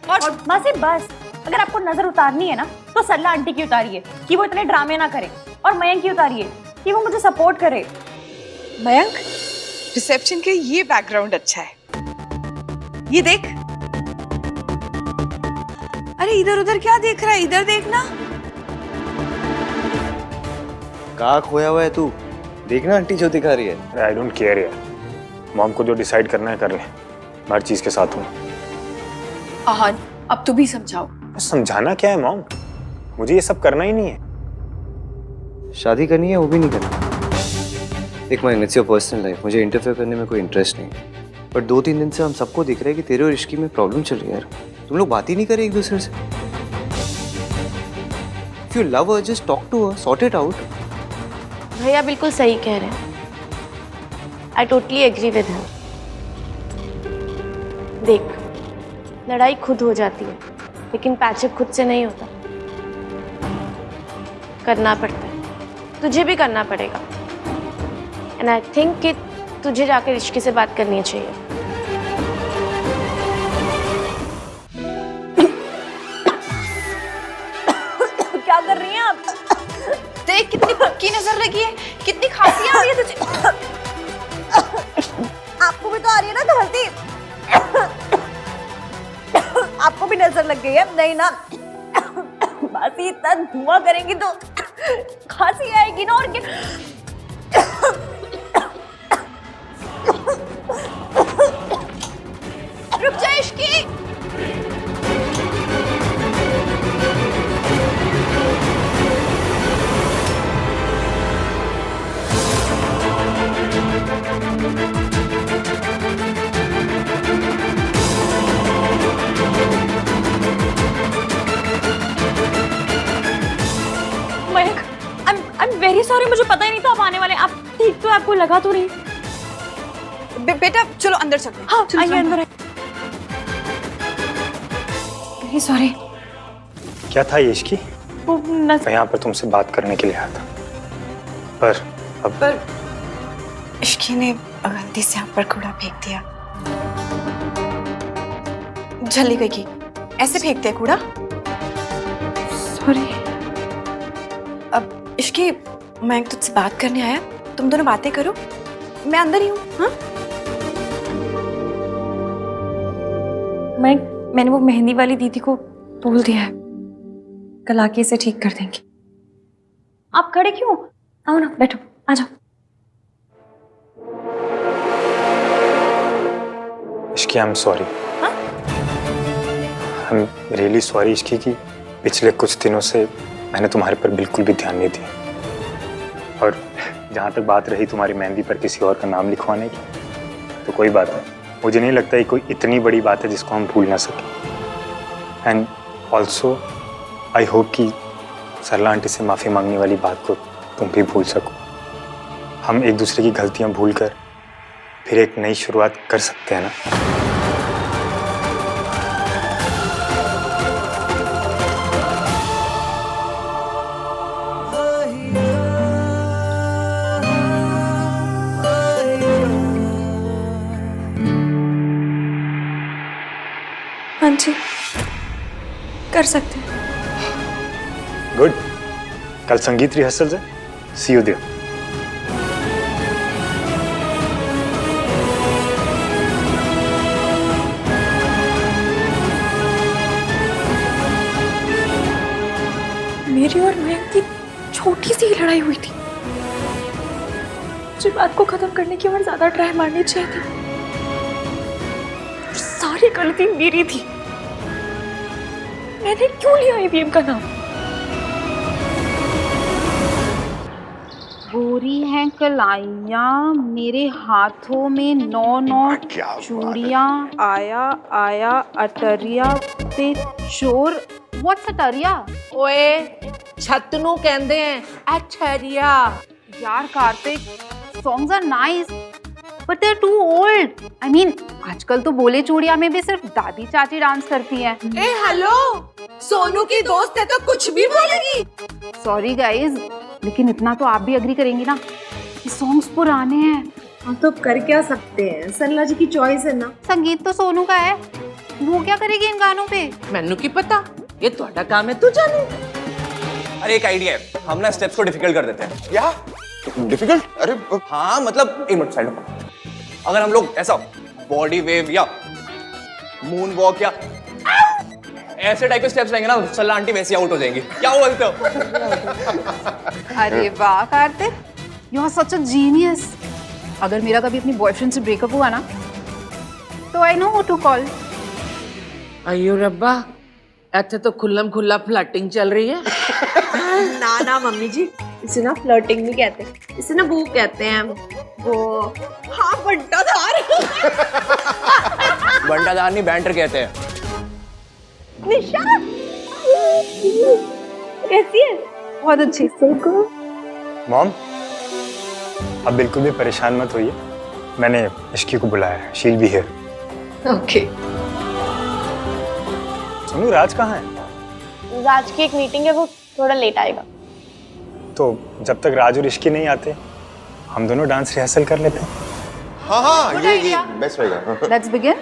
और मासी बस, अगर आपको नजर उतारनी है ना तो सरला आंटी की उतारिए कि वो इतने ड्रामे ना करे, और मयंक की उतारिए कि वो मुझे सपोर्ट करे। मयंक, रिसेप्शन के ये बैकग्राउंड अच्छा है, ये देख। अरे इधर उधर क्या देख रहा है? इधर देखना। कहाँ खोया हुआ है तू? देखना आंटी जो दिखा रही है। आई डोंट केयर यार, मॉम को जो डिसाइड करना है कर ले, मैं हर चीज के साथ हूँ। आहान, अब तू भी समझाओ। समझाना क्या है मॉम, मुझे ये सब करना ही नहीं है। शादी करनी है वो भी नहीं करनी। एक मैं इट्स योर पर्सनल लाइफ, मुझे इंटरफेयर करने में कोई इंटरेस्ट नहीं। पर 2-3 दिन से हम सबको दिख रहा है कि तेरे और इश्की में प्रॉब्लम चल रही है यार। तुम लोग बात ही नहीं कर रहे एक दूसरे से। If you love her, just talk to her, sort it out. भैया बिल्कुल सही कह रहे हैं। I totally agree with him. देख, लड़ाई खुद हो जाती है, लेकिन पैचअप खुद से नहीं होता, करना पड़ता है। तुझे भी करना पड़ेगा। एंड आई थिंक कि तुझे जाकर इश्की से बात करनी चाहिए। क्या कर रही हैं आप? देख कितनी पक्की नजर लगी है, कितनी खांसी आ रही है तुझे। आपको भी तो आ रही है ना खांसी? भी नजर लग गई है। नहीं ना बासी इतना धुआं करेंगी तो खांसी आएगी ना। और क्या रुक जा Ishki. Mayank, I am very sorry, मुझे पता ही नहीं था आप आने वाले। आप ठीक तो, आपको लगा तो नहीं? बेटा चलो अंदर चलते हैं। हाँ आइए अंदर। Very sorry. क्या था ये इश्की? वो मैं यहाँ पर तुमसे बात करने के लिए आया था, पर अब इश्की ने गलती से आप पर कूड़ा फेंक दिया। जल्दी गई की ऐसे फेंकते हैं कूड़ा। सॉरी। अब इश्की, मैं तुझसे बात करने आया, तुम दोनों बातें करो, मैं अंदर ही हूँ। हाँ मैंने वो मेहंदी वाली दीदी को बोल दिया है, कल आके इसे ठीक कर देंगे। आप खड़े क्यों? आओ ना, बैठो, आ जाओ। Ishki, I am sorry. I am really sorry Ishki कि पिछले कुछ दिनों से मैंने तुम्हारे पर बिल्कुल भी ध्यान नहीं दिया। और जहाँ तक बात रही तुम्हारी मेहंदी पर किसी और का नाम लिखवाने की, तो कोई बात नहीं। मुझे नहीं लगता ये कोई इतनी बड़ी बात है जिसको हम भूल ना सकें। एंड ऑल्सो आई होप कि सरला आंटी से माफ़ी मांगने वाली बात को तुम भी भूल सको। हम एक दूसरे की गलतियाँ भूल कर फिर एक नई शुरुआत कर सकते हैं ना। हाँ जी, कर सकते हैं। गुड। कल संगीत रिहर्सल है, सी यू देयर। मेरी और मयंक की छोटी सी लड़ाई हुई थी, मुझे बात को खत्म करने की और ज्यादा ट्राई मारनी चाहिए थी। सारी गलती मेरी थी, मैंने क्यों लिया ईवीएम का नाम? गोरी हैं कलाइयाँ, मेरे हाथों में 9 चूड़ियाँ, आया आया अटरिया पे चोर। व्हाट्स अटरिया? ओए छतनू कहते हैं अटरिया। यार Kartik, songs are nice but they are too old. I mean आजकल तो बोले चूड़िया में भी सिर्फ दादी चाची डांस करती हैं। ए हेलो, सोनू की दोस्त है तो कुछ भी बोलेगी। सॉरी गाइज, लेकिन इतना तो आप भी एग्री करेंगी ना कि सॉन्ग्स पुराने हैं। हम तो कर क्या सकते हैं, सरला जी की चॉइस है ना। संगीत तो सोनू का है, वो क्या करेगी इन गानों पे? मैनू की पता, ये तुम्हारा काम है, तू जानू। अरे एक आइडिया है, हम ना स्टेप्स को डिफिकल्ट कर देते हैं। क्या डिफिकल्ट? अरे हाँ मतलब एक मिनट साइड में। अगर हम लोग ऐसा बॉडी वेव या मून वॉक या ऐसे टाइप के स्टेप्स लेंगे ना, सरला आंटी वैसे आउट हो जाएंगी। क्या बोलते हो? अरे वाह Kartik, you are such a genius. अगर मेरा कभी अपनी बॉयफ्रेंड से ब्रेकअप हुआ ना, तो I know who to call. अयो रब्बा, ऐसे तो खुल्लम खुल्ला फ्लर्टिंग चल रही है। ना ना मम्मी जी, इसे ना फ्लर्टिंग नहीं कहते, इसे ना वो कहते हैं वो, हाँ बंटाधार। बंटाधार नहीं, बैंटर कहते हैं। निशा कैसी है? बहुत अच्छी। मॉम, अब बिल्कुल भी परेशान मत होइए, मैंने इश्की को बुलाया है, she'll be here. Okay. Sonu, Raj कहाँ है? राज की एक मीटिंग है, वो थोड़ा लेट आएगा। तो जब तक राज और इश्की नहीं आते, हम दोनों डांस रिहर्सल कर लेते हैं। हाँ हाँ, ये बेस्ट रहेगा। Let's begin.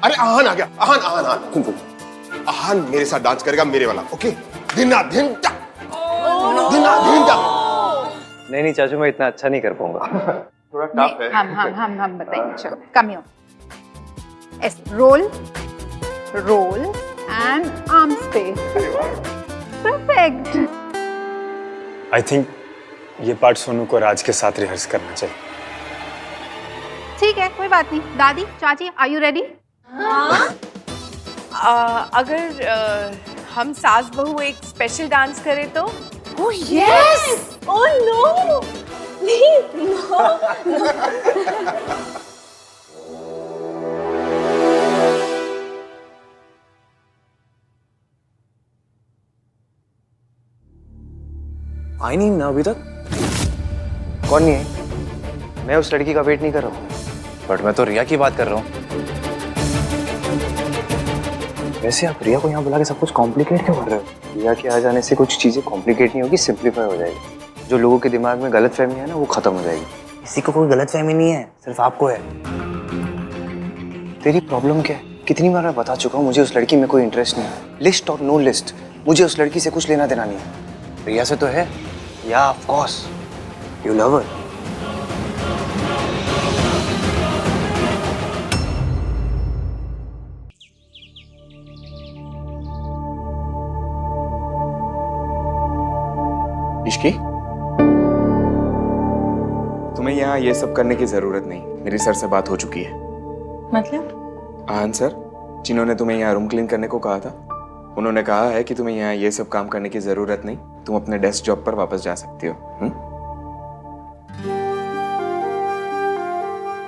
अरे आहान आ गया। आहान आहान आहान सुन सुन, आहान मेरे साथ डांस करेगा, मेरे वाला। ओके, धिना धिनटा धिना धिनटा। नहीं चाचू, मैं इतना अच्छा नहीं कर पाऊंगा। थोड़ा टफ है। हम बताएंगे। चलो कम हियर, ऐसे रोल रोल एंड आर्म्स पे। परफेक्ट। आई थिंक ये पार्ट सोनू को राज के साथ रिहर्स करना चाहिए। ठीक है, कोई बात नहीं। दादी, चाची, आर यू रेडी? अगर हम सास बहू एक स्पेशल डांस करें तो? Oh yes. Oh no, please no. आई नहीं ना अभी तक? कौन नहीं आई? मैं उस लड़की का वेट नहीं कर रहा हूँ। बट मैं तो रिया की बात कर रहा हूँ। वैसे आप रिया को यहाँ बुला के सब कुछ कॉम्प्लिकेट क्यों कर रहे हो? रिया के आ जाने से कुछ चीजें कॉम्प्लिकेट नहीं होगी, सिंप्लीफाई हो जाएगी। जो लोगों के दिमाग में गलत फहमी है ना, वो खत्म हो जाएगी। किसी को कोई गलत फहमी नहीं है, सिर्फ आपको है। तेरी प्रॉब्लम क्या है? कितनी बार मैं बता चुका हूँ, मुझे उस लड़की में कोई इंटरेस्ट नहीं है। लिस्ट और नो लिस्ट, मुझे उस लड़की से कुछ लेना देना नहीं है। रिया से तो है, या ऑफ कोर्स यू लव हर। इश्की, तुम्हें यहाँ ये सब करने की जरूरत नहीं, मेरी सर से बात हो चुकी है। मतलब? आहान सर, जिन्होंने तुम्हें यहाँ रूम क्लीन करने को कहा था, उन्होंने कहा है कि तुम्हें यहाँ ये सब काम करने की जरूरत नहीं, तुम अपने डेस्क जॉब पर वापस जा सकती हो।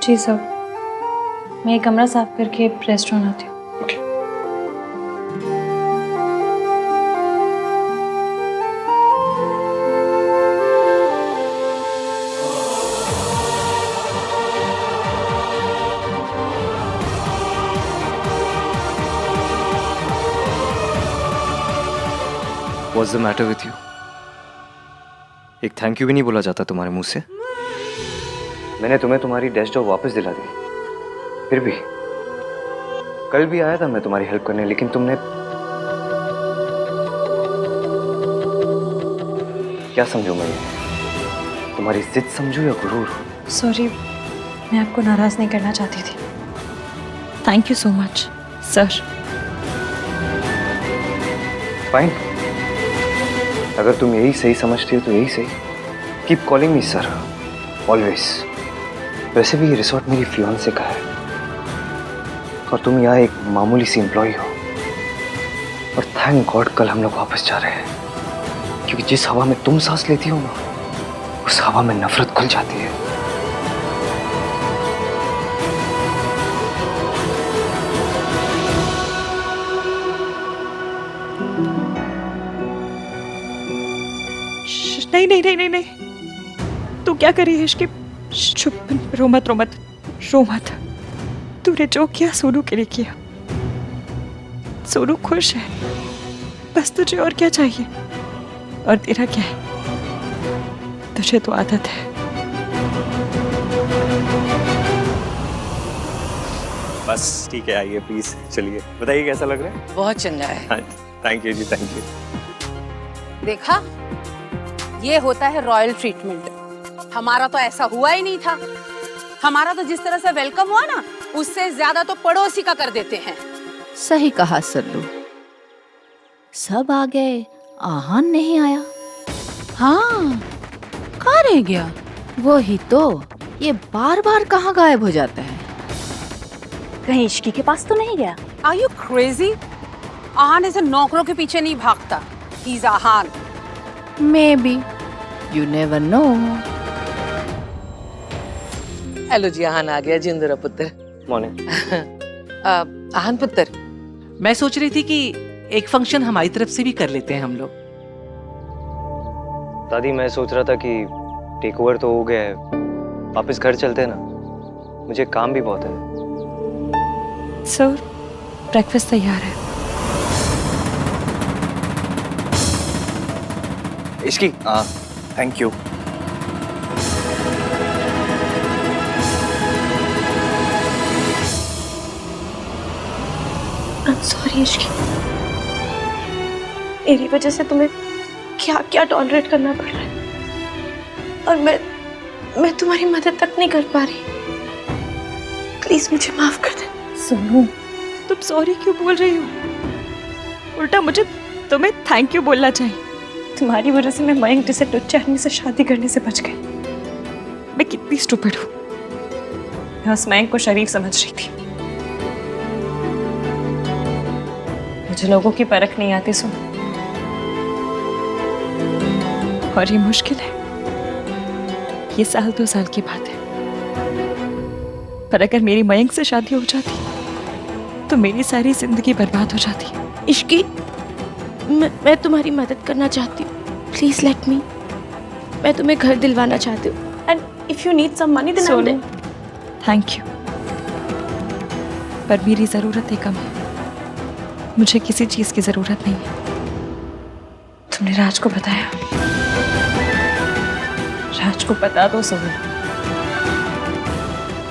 जी सर, मैं ये कमरा साफ करके रेस्टोरेंट आती हूँ। What's the matter with you? एक थैंक यू भी नहीं बोला जाता तुम्हारे मुंह से? मैंने तुम्हें तुम्हारी डेस्क जॉब वापस दिला दी, फिर भी कल भी आया था मैं तुम्हारी हेल्प करने, लेकिन तुमने क्या समझू मैं? तुम्हारी जिद समझू या गुरूर? सॉरी, मैं आपको नाराज नहीं करना चाहती थी। Thank you so much sir. Fine, अगर तुम यही सही समझती हो तो यही सही। Keep calling me sir, always. वैसे भी ये रिसोर्ट मेरी फियांसे का है और तुम यहाँ एक मामूली सी एम्प्लॉय हो। और थैंक गॉड कल हम लोग वापस जा रहे हैं, क्योंकि जिस हवा में तुम सांस लेती हो ना, उस हवा में नफरत खुल जाती है। नहीं नहीं नहीं नहीं नहीं, तू क्या कर रही है इश्की? चुप, रो मत रो मत रो मत। तूने जो किया सोनू के लिए किया। सोनू खुश है, बस तुझे और क्या चाहिए? और तेरा क्या है? तुझे तो आदत है। बस ठीक है, आइए प्लीज, चलिए बताइए कैसा लग रहा है? बहुत चंगा है। थैंक यू जी, थैंक यू। देखा, ये होता है रॉयल ट्रीटमेंट। हमारा तो ऐसा हुआ ही नहीं था। हमारा तो जिस तरह से वेलकम हुआ ना, उससे ज्यादा तो पड़ोसी का कर देते हैं। सही कहा सल्लू, सब आ गए, आहान नहीं आया। हाँ, कहाँ रह गया? वही तो, ये बार बार कहाँ गायब हो जाता है? कहीं इश्की के पास तो नहीं गया? Are you crazy? आहान ऐसे नौकरों के पीछे नहीं भागता। He's Aahan. Maybe, you never know. Hello ji, Aahan आ गया। जिंदरा पुत्र। मॉर्निंग। आहान पुत्र, मैं सोच रही थी कि एक फंक्शन हमारी तरफ से भी कर लेते हैं हम लोग। दादी, मैं सोच रहा था कि टेक ओवर तो हो गया है, वापस घर चलते हैं ना, मुझे काम भी बहुत है। सर, ब्रेकफास्ट तैयार है। Ishki, thank you. Sorry Ishki, मेरी वजह से तुम्हें क्या क्या टॉलरेट करना पड़ रहा है, और मैं तुम्हारी मदद तक नहीं कर पा रही। प्लीज मुझे माफ कर दे। सोनू, तुम सॉरी क्यों बोल रही हो? उल्टा मुझे तुम्हें थैंक यू बोलना चाहिए। तुम्हारी वजह से मैं मयंक जैसे टुच्चे आदमी से शादी करने से बच गई। मैं कितनी स्टूपिड हूँ। मैं उस मयंक को शरीफ समझ रही थी। मुझे लोगों की परख नहीं आती सुन, और ये मुश्किल है। ये 1-2 साल की बात है, पर अगर मेरी मयंक से शादी हो जाती तो मेरी सारी जिंदगी बर्बाद हो जाती। इश्की, मैं तुम्हारी मदद करना चाहती हूँ। Please let me. मैं तुम्हें घर दिलवाना चाहती हूँ। And if you need some money then I will. Thank you, पर मेरी जरूरत कम है। मुझे किसी चीज की जरूरत नहीं है। तुमने राज को बताया? राज को बता दो सोनू,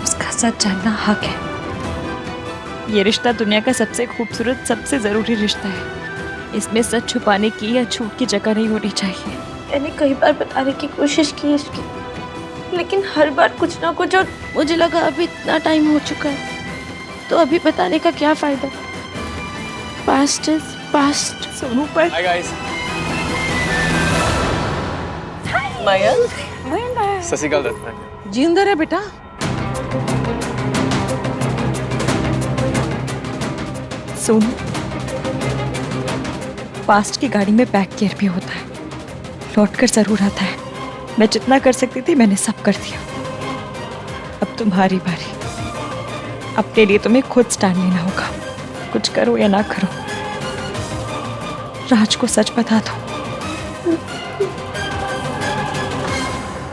उसका सच जानना हक है। ये रिश्ता दुनिया का सबसे खूबसूरत, सबसे जरूरी रिश्ता है। इसमें सच छुपाने की या झूठ की जगह नहीं होनी चाहिए। मैंने कई बार बताने की कोशिश की इसकी, लेकिन हर बार कुछ ना कुछ, और मुझे लगा अभी इतना टाइम हो चुका है तो अभी बताने का क्या फायदा। Past is past. सोनू पर हाय गाइस। मयंक, सत श्री अकाल दत्ता। जिंदा है बेटा? सोनू, पास्ट की गाड़ी में बैक गियर भी होता है, लौट कर जरूर आता है। मैं जितना कर सकती थी मैंने सब कर दिया। अब तुम्हारी बारी। अपने लिए तुम्हें खुद स्टैंड लेना होगा। कुछ करो या ना करो, राज को सच बता दो।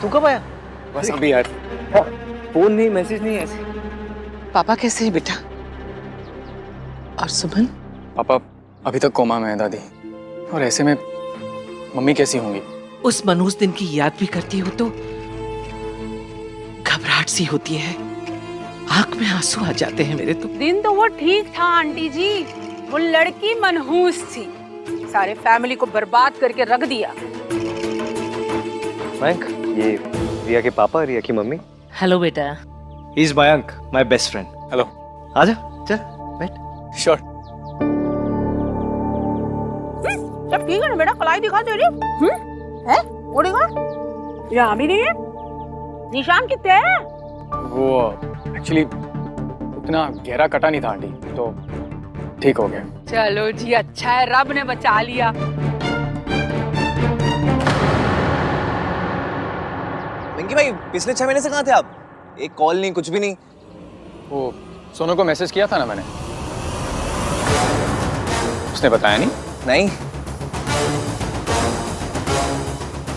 तू कब आया? बस अभी यार, फोन नहीं, मैसेज नहीं, ऐसे। पापा कैसे है बेटा? और सुमन? पापा अभी तक कोमा में है दादी, और ऐसे में मम्मी कैसी होंगी? उस मनहूस दिन की याद भी करती हो तो घबराहट सी होती है, आंख में आंसू आ जाते हैं मेरे तो। दिन तो वो ठीक था आंटी जी, वो लड़की मनहूस थी, सारे फैमिली को बर्बाद करके रख दिया। मयंक, ये रिया के पापा, रिया की मम्मी। हेलो बेटा। He is Mayank, my best friend. Hello. आजा, चल बैठ। श्योर। सब ठीक है ना बेटा? कलाई दिखा दे रही है? वो दिखा, यहाँ भी नहीं है। निशान कितने हैं? वो एक्चुअली उतना गहरा कटा नहीं था आंटी, तो ठीक हो गया। चलो जी, अच्छा है, रब ने बचा लिया। वेंकी भाई, पिछले 6 महीने से कहाँ थे आप? एक कॉल नहीं, कुछ भी नहीं। वो सोनू को मैसेज किया था ना मैंने, उसने बताया नहीं? नहीं।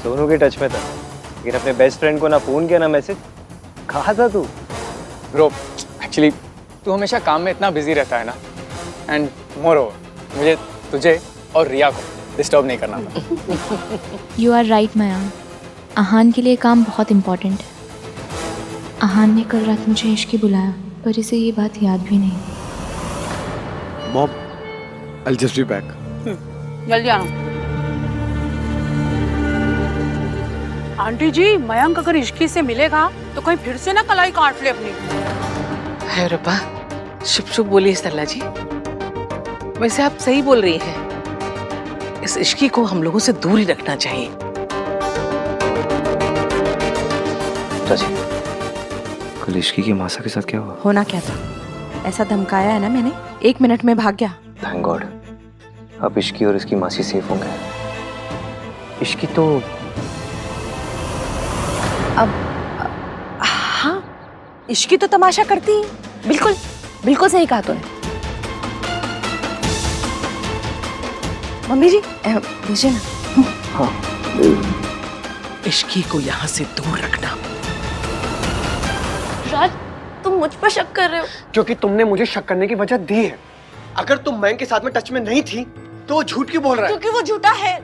सोनू के टच में था, लेकिन अपने बेस्ट फ्रेंड को ना फोन किया ना मैसेज। कहाँ था तू? ब्रो, एक्चुअली तू हमेशा काम में इतना बिजी रहता है ना, एंड मोरओवर मुझे तुझे और रिया को डिस्टर्ब नहीं करना था। यू आर राइट मयंक, आहान के लिए काम बहुत इम्पोर्टेंट है। आहान ने कल रात मुझे इश्की बुलाया, पर इसे ये बात याद भी नहीं। Mom, I'll just be back. जल्दी आना। आंटी जी, मयंक अगर इश्की से मिलेगा तो कहीं फिर से ना कलाई काट ले अपनी। है रब्बा, शुभ शुभ बोलिए सरला जी। वैसे आप सही बोल रही हैं, इस इश्की को हम लोगों से दूर ही रखना चाहिए। चाची, कल इश्की की मासा के साथ क्या हुआ? होना क्या था? ऐसा धमकाया है ना मैंने, 1 मिनट में भाग गया। थैंक गॉड, अब इश्की और इसकी मासी सेफ होंगे। इश्की तो अब हाँ, इश्की तो तमाशा करती है। बिल्कुल बिल्कुल सही कहा तूने। मम्मी जी भेजिए ना। हाँ। इश्की को यहाँ से दूर रखना। राज, तुम मुझ पर शक कर रहे हो? क्योंकि तुमने मुझे शक करने की वजह दी है। अगर तुम मयंक के साथ में टच में नहीं थी तो वो झूठ क्यों बोल रहा है? क्योंकि वो झूठा है।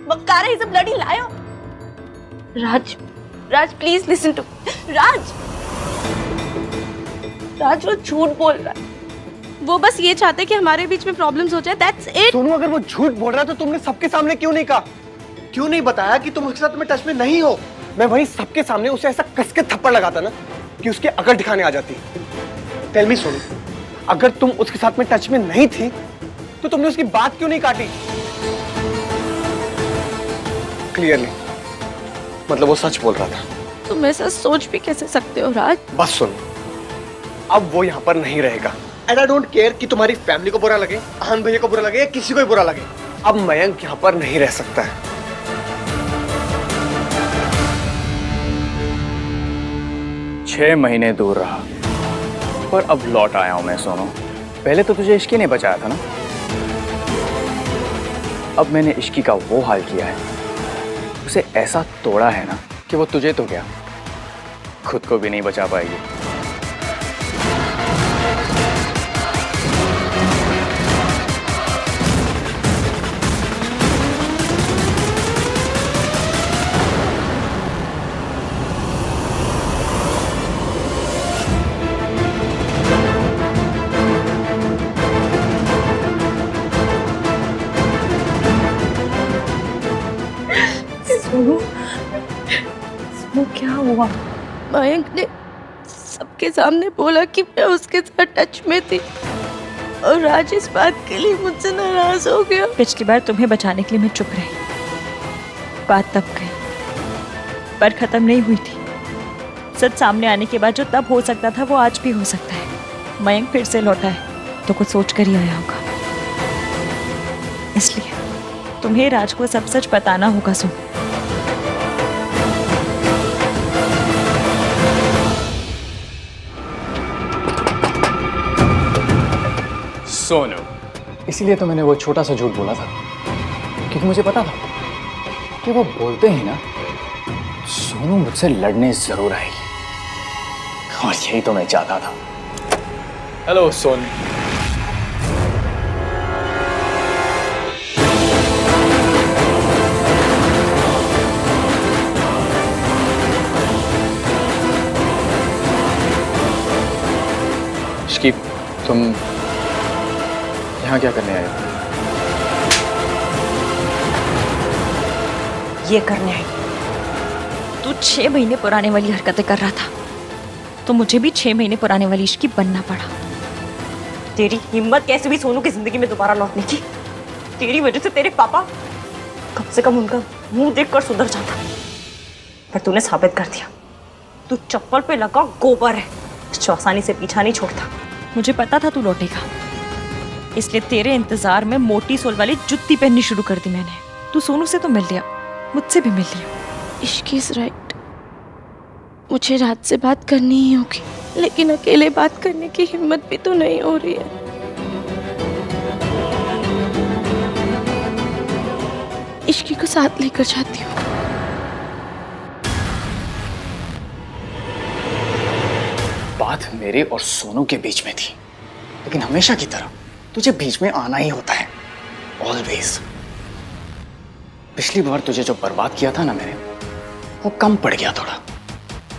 Bakra is a bloody liar. Raj, Raj please listen to. Raj, Raj वो झूठ बोल रहा है। वो बस ये चाहते कि हमारे बीच में प्रॉब्लम्स हो जाए, दैट्स इट। सोनू, अगर वो झूठ बोल रहा है तो तुमने सबके सामने क्यों नहीं कहा? क्यों नहीं बताया कि तुम उसके साथ में टच में नहीं हो? मैं वहीं सबके सामने उसे ऐसा कस के थप्पड़ लगाता ना कि उसकी अकल ठिकाने आ जाती। टेल मी सोनू, अगर तुम उसके साथ में टच में नहीं थी तो तुमने उसकी बात क्यों नहीं काटी? क्लियरली मतलब वो सच बोल रहा था। तुम ऐसा सोच भी कैसे सकते हो राज? बस सुनो, अब वो यहाँ पर नहीं रहेगा। एंड आई डोंट केयर कि तुम्हारी फैमिली को बुरा लगे, आहान भैया को बुरा लगे या किसी को भी बुरा लगे, अब मयंक यहाँ पर नहीं रह सकता है। 6 महीने दूर रहा पर अब लौट आया हूं मैं सोनू। पहले तो तुझे इश्की ने बचाया था ना, अब मैंने इश्की का वो हाल किया है, उसे ऐसा तोड़ा है ना कि वो तुझे तो क्या खुद को भी नहीं बचा पाएगी। सोनू, सोनू क्या हुआ? मयंक ने सबके सामने बोला कि मैं उसके साथ टच में थी और राज इस बात के लिए मुझसे नाराज हो गया। पिछली बार तुम्हें बचाने के लिए मैं चुप रही, बात तब गई पर खत्म नहीं हुई थी। सच सामने आने के बाद जो तब हो सकता था वो आज भी हो सकता है। मयंक फिर से लौटा है तो कुछ सोच कर ही आया होगा, इसलिए तुम्हें राज को सब सच बताना होगा। सोनू, इसीलिए तो मैंने वो छोटा सा झूठ बोला था, क्योंकि मुझे पता था कि वो बोलते ही ना सोनू मुझसे लड़ने जरूर आएगी, और यही तो मैं चाहता था। हेलो सोनू। इश्की, तुम यहाँ क्या करने आए हो? ये करने आई। तू 6 महीने पुराने वाली हरकतें कर रहा था तो मुझे भी 6 महीने पुराने वाली इश्की बनना पड़ा। तेरी हिम्मत कैसे भी सोनू की जिंदगी में दोबारा लौटने की? तेरी वजह से तेरे पापा कम से कम उनका मुंह देखकर सुधर जाता, पर तूने साबित कर दिया तू चप्पल पे लगा गोबर है, जो आसानी से पीछा नहीं छोड़ता। मुझे पता था तू लौटेगा, इसलिए तेरे इंतजार में मोटी सोल वाली जुत्ती पहननी शुरू कर दी मैंने। तू सोनू से तो मिल लिया, मुझसे भी मिल लिया। इश्की इज राइट, मुझे रात से बात करनी ही होगी, लेकिन अकेले बात करने की हिम्मत भी तो नहीं हो रही है। इश्की को साथ लेकर जाती हूँ। बात मेरे और सोनू के बीच में थी, लेकिन हमेशा की तरह तुझे बीच में आना ही होता है, ऑलवेज। पिछली बार तुझे जो बर्बाद किया था ना मैंने, वो कम पड़ गया थोड़ा।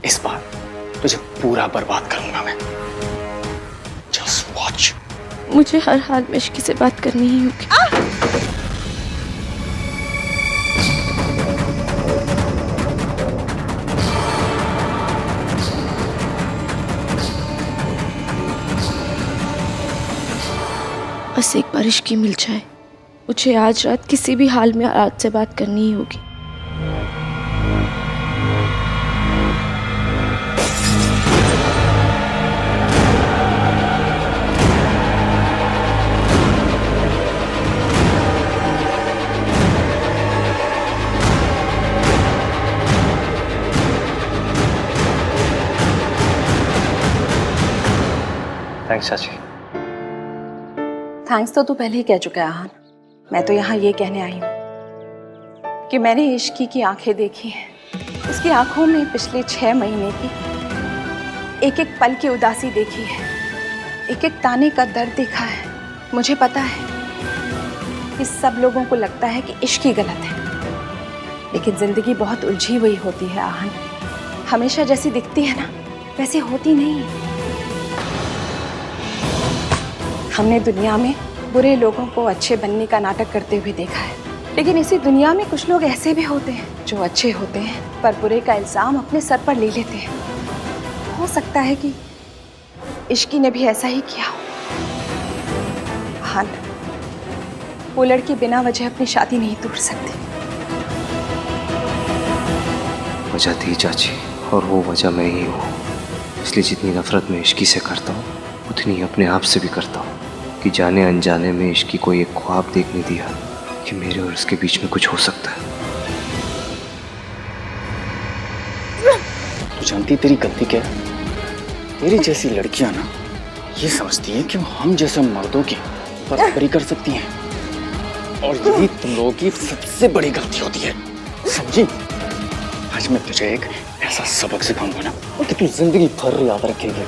इस बार तुझे पूरा बर्बाद करूंगा मैं। Just watch. मुझे हर हाल में इश्की से बात करनी ही होगी। बस एक बार इश्की मिल जाए, मुझे आज रात किसी भी हाल में रात से बात करनी ही होगी। थैंक्स चाची। थैंक्स तो तू पहले ही कह चुका है आहान। मैं तो यहाँ ये कहने आई हूँ कि मैंने इश्की की आंखें देखी हैं। उसकी आंखों में पिछले 6 महीने की एक एक पल की उदासी देखी है, एक एक ताने का दर्द देखा है। मुझे पता है कि सब लोगों को लगता है कि इश्की गलत है, लेकिन जिंदगी बहुत उलझी हुई होती है आहान। हमेशा जैसी दिखती है ना, वैसी होती नहीं। हमने दुनिया में बुरे लोगों को अच्छे बनने का नाटक करते हुए देखा है, लेकिन इसी दुनिया में कुछ लोग ऐसे भी होते हैं जो अच्छे होते हैं पर बुरे का इल्जाम अपने सर पर ले लेते हैं। हो सकता है कि इश्की ने भी ऐसा ही किया हो। हाँ, वो लड़की बिना वजह अपनी शादी नहीं तोड़ सकती। वजह थी चाची, और वो वजह मैं ही हूँ। इसलिए जितनी नफरत मैं इश्की से करता हूँ उतनी अपने आप से भी करता हूँ कि जाने अनजाने में इश्की को एक ख्वाब देखने दिया कि मेरे और उसके बीच में कुछ हो सकता है। तू जानती तेरी गलती क्या है? तेरी जैसी लड़कियां ना ये समझती है कि हम जैसे मर्दों की बराबरी कर सकती हैं, और यही तुम लोगों की सबसे बड़ी गलती होती है, समझी? आज मैं तुझे एक ऐसा सबक सिखाऊंगा ना कि तू जिंदगी भर याद रखेगी।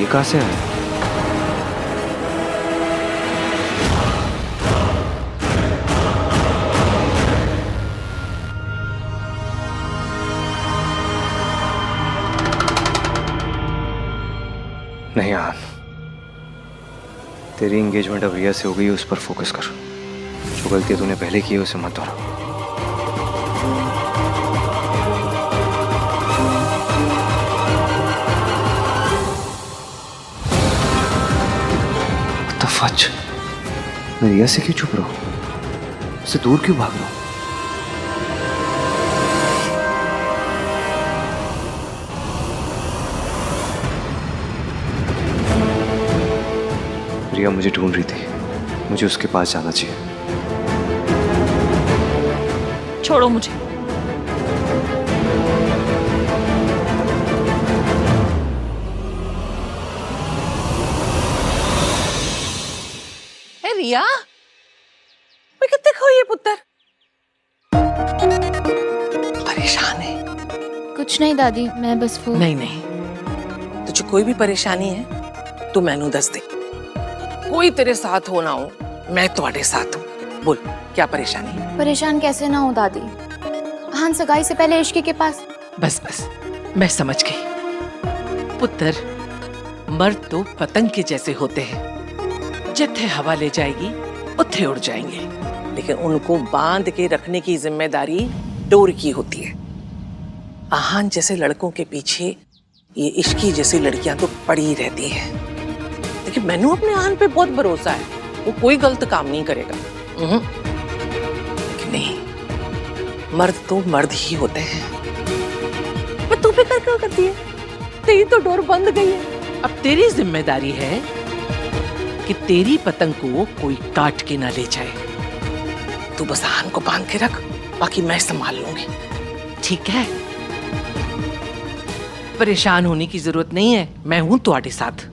ये कहाँ से आया? नहीं यार, तेरी एंगेजमेंट अब रिया से हो गई, उस पर फोकस कर। जो गलती तूने पहले की है उसे मत दोहरा। फच, मैं रिया से क्यों चुप रहा हूं? उससे दूर क्यों भाग रहा हूं? रिया मुझे ढूंढ रही थी, मुझे उसके पास जाना चाहिए। छोड़ो मुझे। रिया, मैं कितने खोई है पुत्र? परेशान है? कुछ नहीं दादी, मैं बस वो नहीं, तुझे कोई भी परेशानी है तो मैनू दस दे। कोई तेरे साथ हो ना हो, मैं तुम्हारे साथ हूँ। बोल, क्या परेशानी है? परेशान कैसे ना हो दादी, हाँ सगाई से पहले इश्की के पास। बस बस, मैं समझ गई। पुत्र, मर्द तो पतंग के जैसे होते हैं, जिथे हवा ले जाएगी उथे उड़ जाएंगे, लेकिन उनको बांध के रखने की जिम्मेदारी डोर की होती है। आहान जैसे लड़कों के पीछे ये इश्की जैसी लड़कियां तो पड़ी रहती हैं, लेकिन मैनू अपने आहान पे बहुत भरोसा है, वो कोई गलत काम नहीं करेगा। लेकिन नहीं, मर्द तो मर्द ही होते हैं। पर तू फिक्र क्यों करती है? तेरी तो डोर बंद गई है। अब तेरी जिम्मेदारी है कि तेरी पतंग को कोई काट के ना ले जाए। तू बस आहान को बांध के रख, बाकी मैं संभाल लूंगी, ठीक है? परेशान होने की जरूरत नहीं है, मैं हूं तुम्हारे साथ।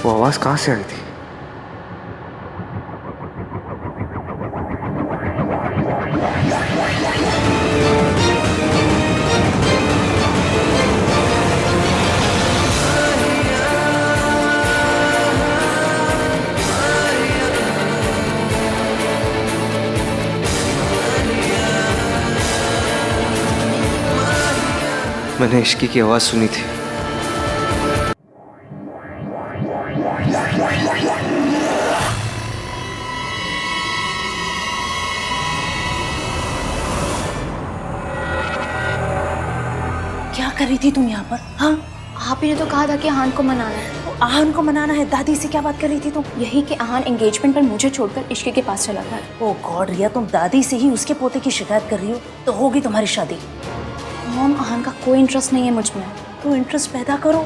वो आवाज कहाँ से आई थी? मैंने इश्की की आवाज सुनी थी। क्या कर रही थी तुम यहाँ पर? हाँ, आप ही ने तो कहा था कि आहान को मनाना है। तो आहान को मनाना है, दादी से क्या बात कर रही थी तुम? यही कि आहान एंगेजमेंट पर मुझे छोड़कर इश्की के पास चला गया। ओ गॉड रिया, तुम दादी से ही उसके पोते की शिकायत कर रही हो, तो होगी तुम्हारी शादी। मॉम, आहान का कोई इंटरेस्ट नहीं है मुझ में। तो इंटरेस्ट पैदा करो,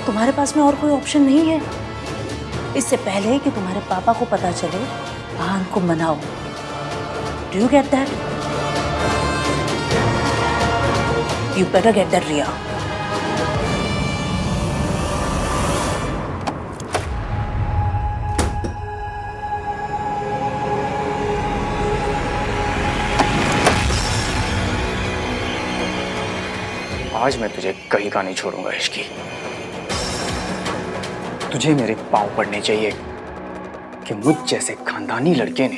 तुम्हारे पास में और कोई ऑप्शन नहीं है। इससे पहले कि तुम्हारे पापा को पता चले, आहान को मनाओ। Do you get that? You better get that Riya. आज मैं तुझे कहीं का नहीं छोड़ूंगा इश्की। तुझे मेरे पांव पड़ने चाहिए कि मुझ जैसे खानदानी लड़के ने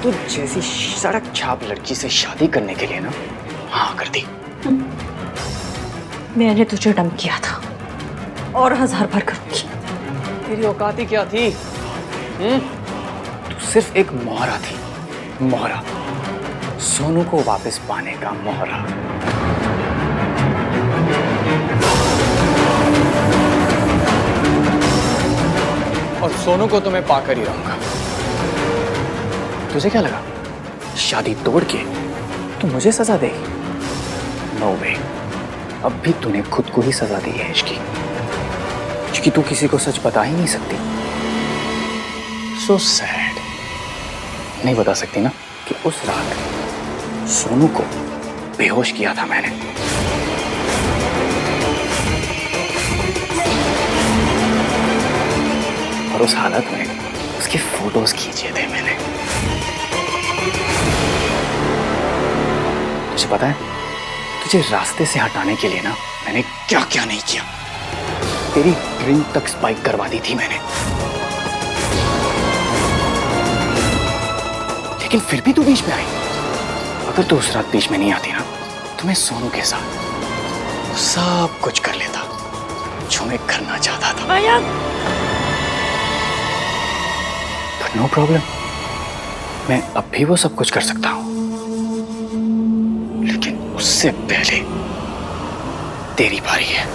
तुझ जैसी सड़क छाप लड़की से शादी करने के लिए ना हाँ कर दी। मैंने तुझे डम किया था और 1000 बार करूंगी। तेरी औकात ही क्या थी? तू सिर्फ एक मोहरा थी, मोहरा, सोनू को वापस पाने का मोहरा। और सोनू को तो मैं पाकर ही रहूंगा। तुझे क्या लगा शादी तोड़ के तू मुझे सजा देगी? नो वे, अब भी तूने खुद को ही सजा दी है इश्की, क्योंकि तू किसी को सच बता ही नहीं सकती। So sad. नहीं बता सकती ना कि उस रात सोनू को बेहोश किया था मैंने। और उस हालत में उसके फोटोज खींचे थे मैंने। तुझे पता है तुझे रास्ते से हटाने के लिए ना मैंने क्या क्या नहीं किया। तेरी ड्रिंक तक स्पाइक करवा दी थी मैंने, लेकिन फिर भी तू बीच में आई। अगर तू उस रात बीच में नहीं आती ना तो मैं सोनू के साथ सब कुछ कर लेता जो मैं करना चाहता था। बट नो प्रॉब्लम, मैं अब भी वो सब कुछ कर सकता हूं, लेकिन उससे पहले तेरी बारी है।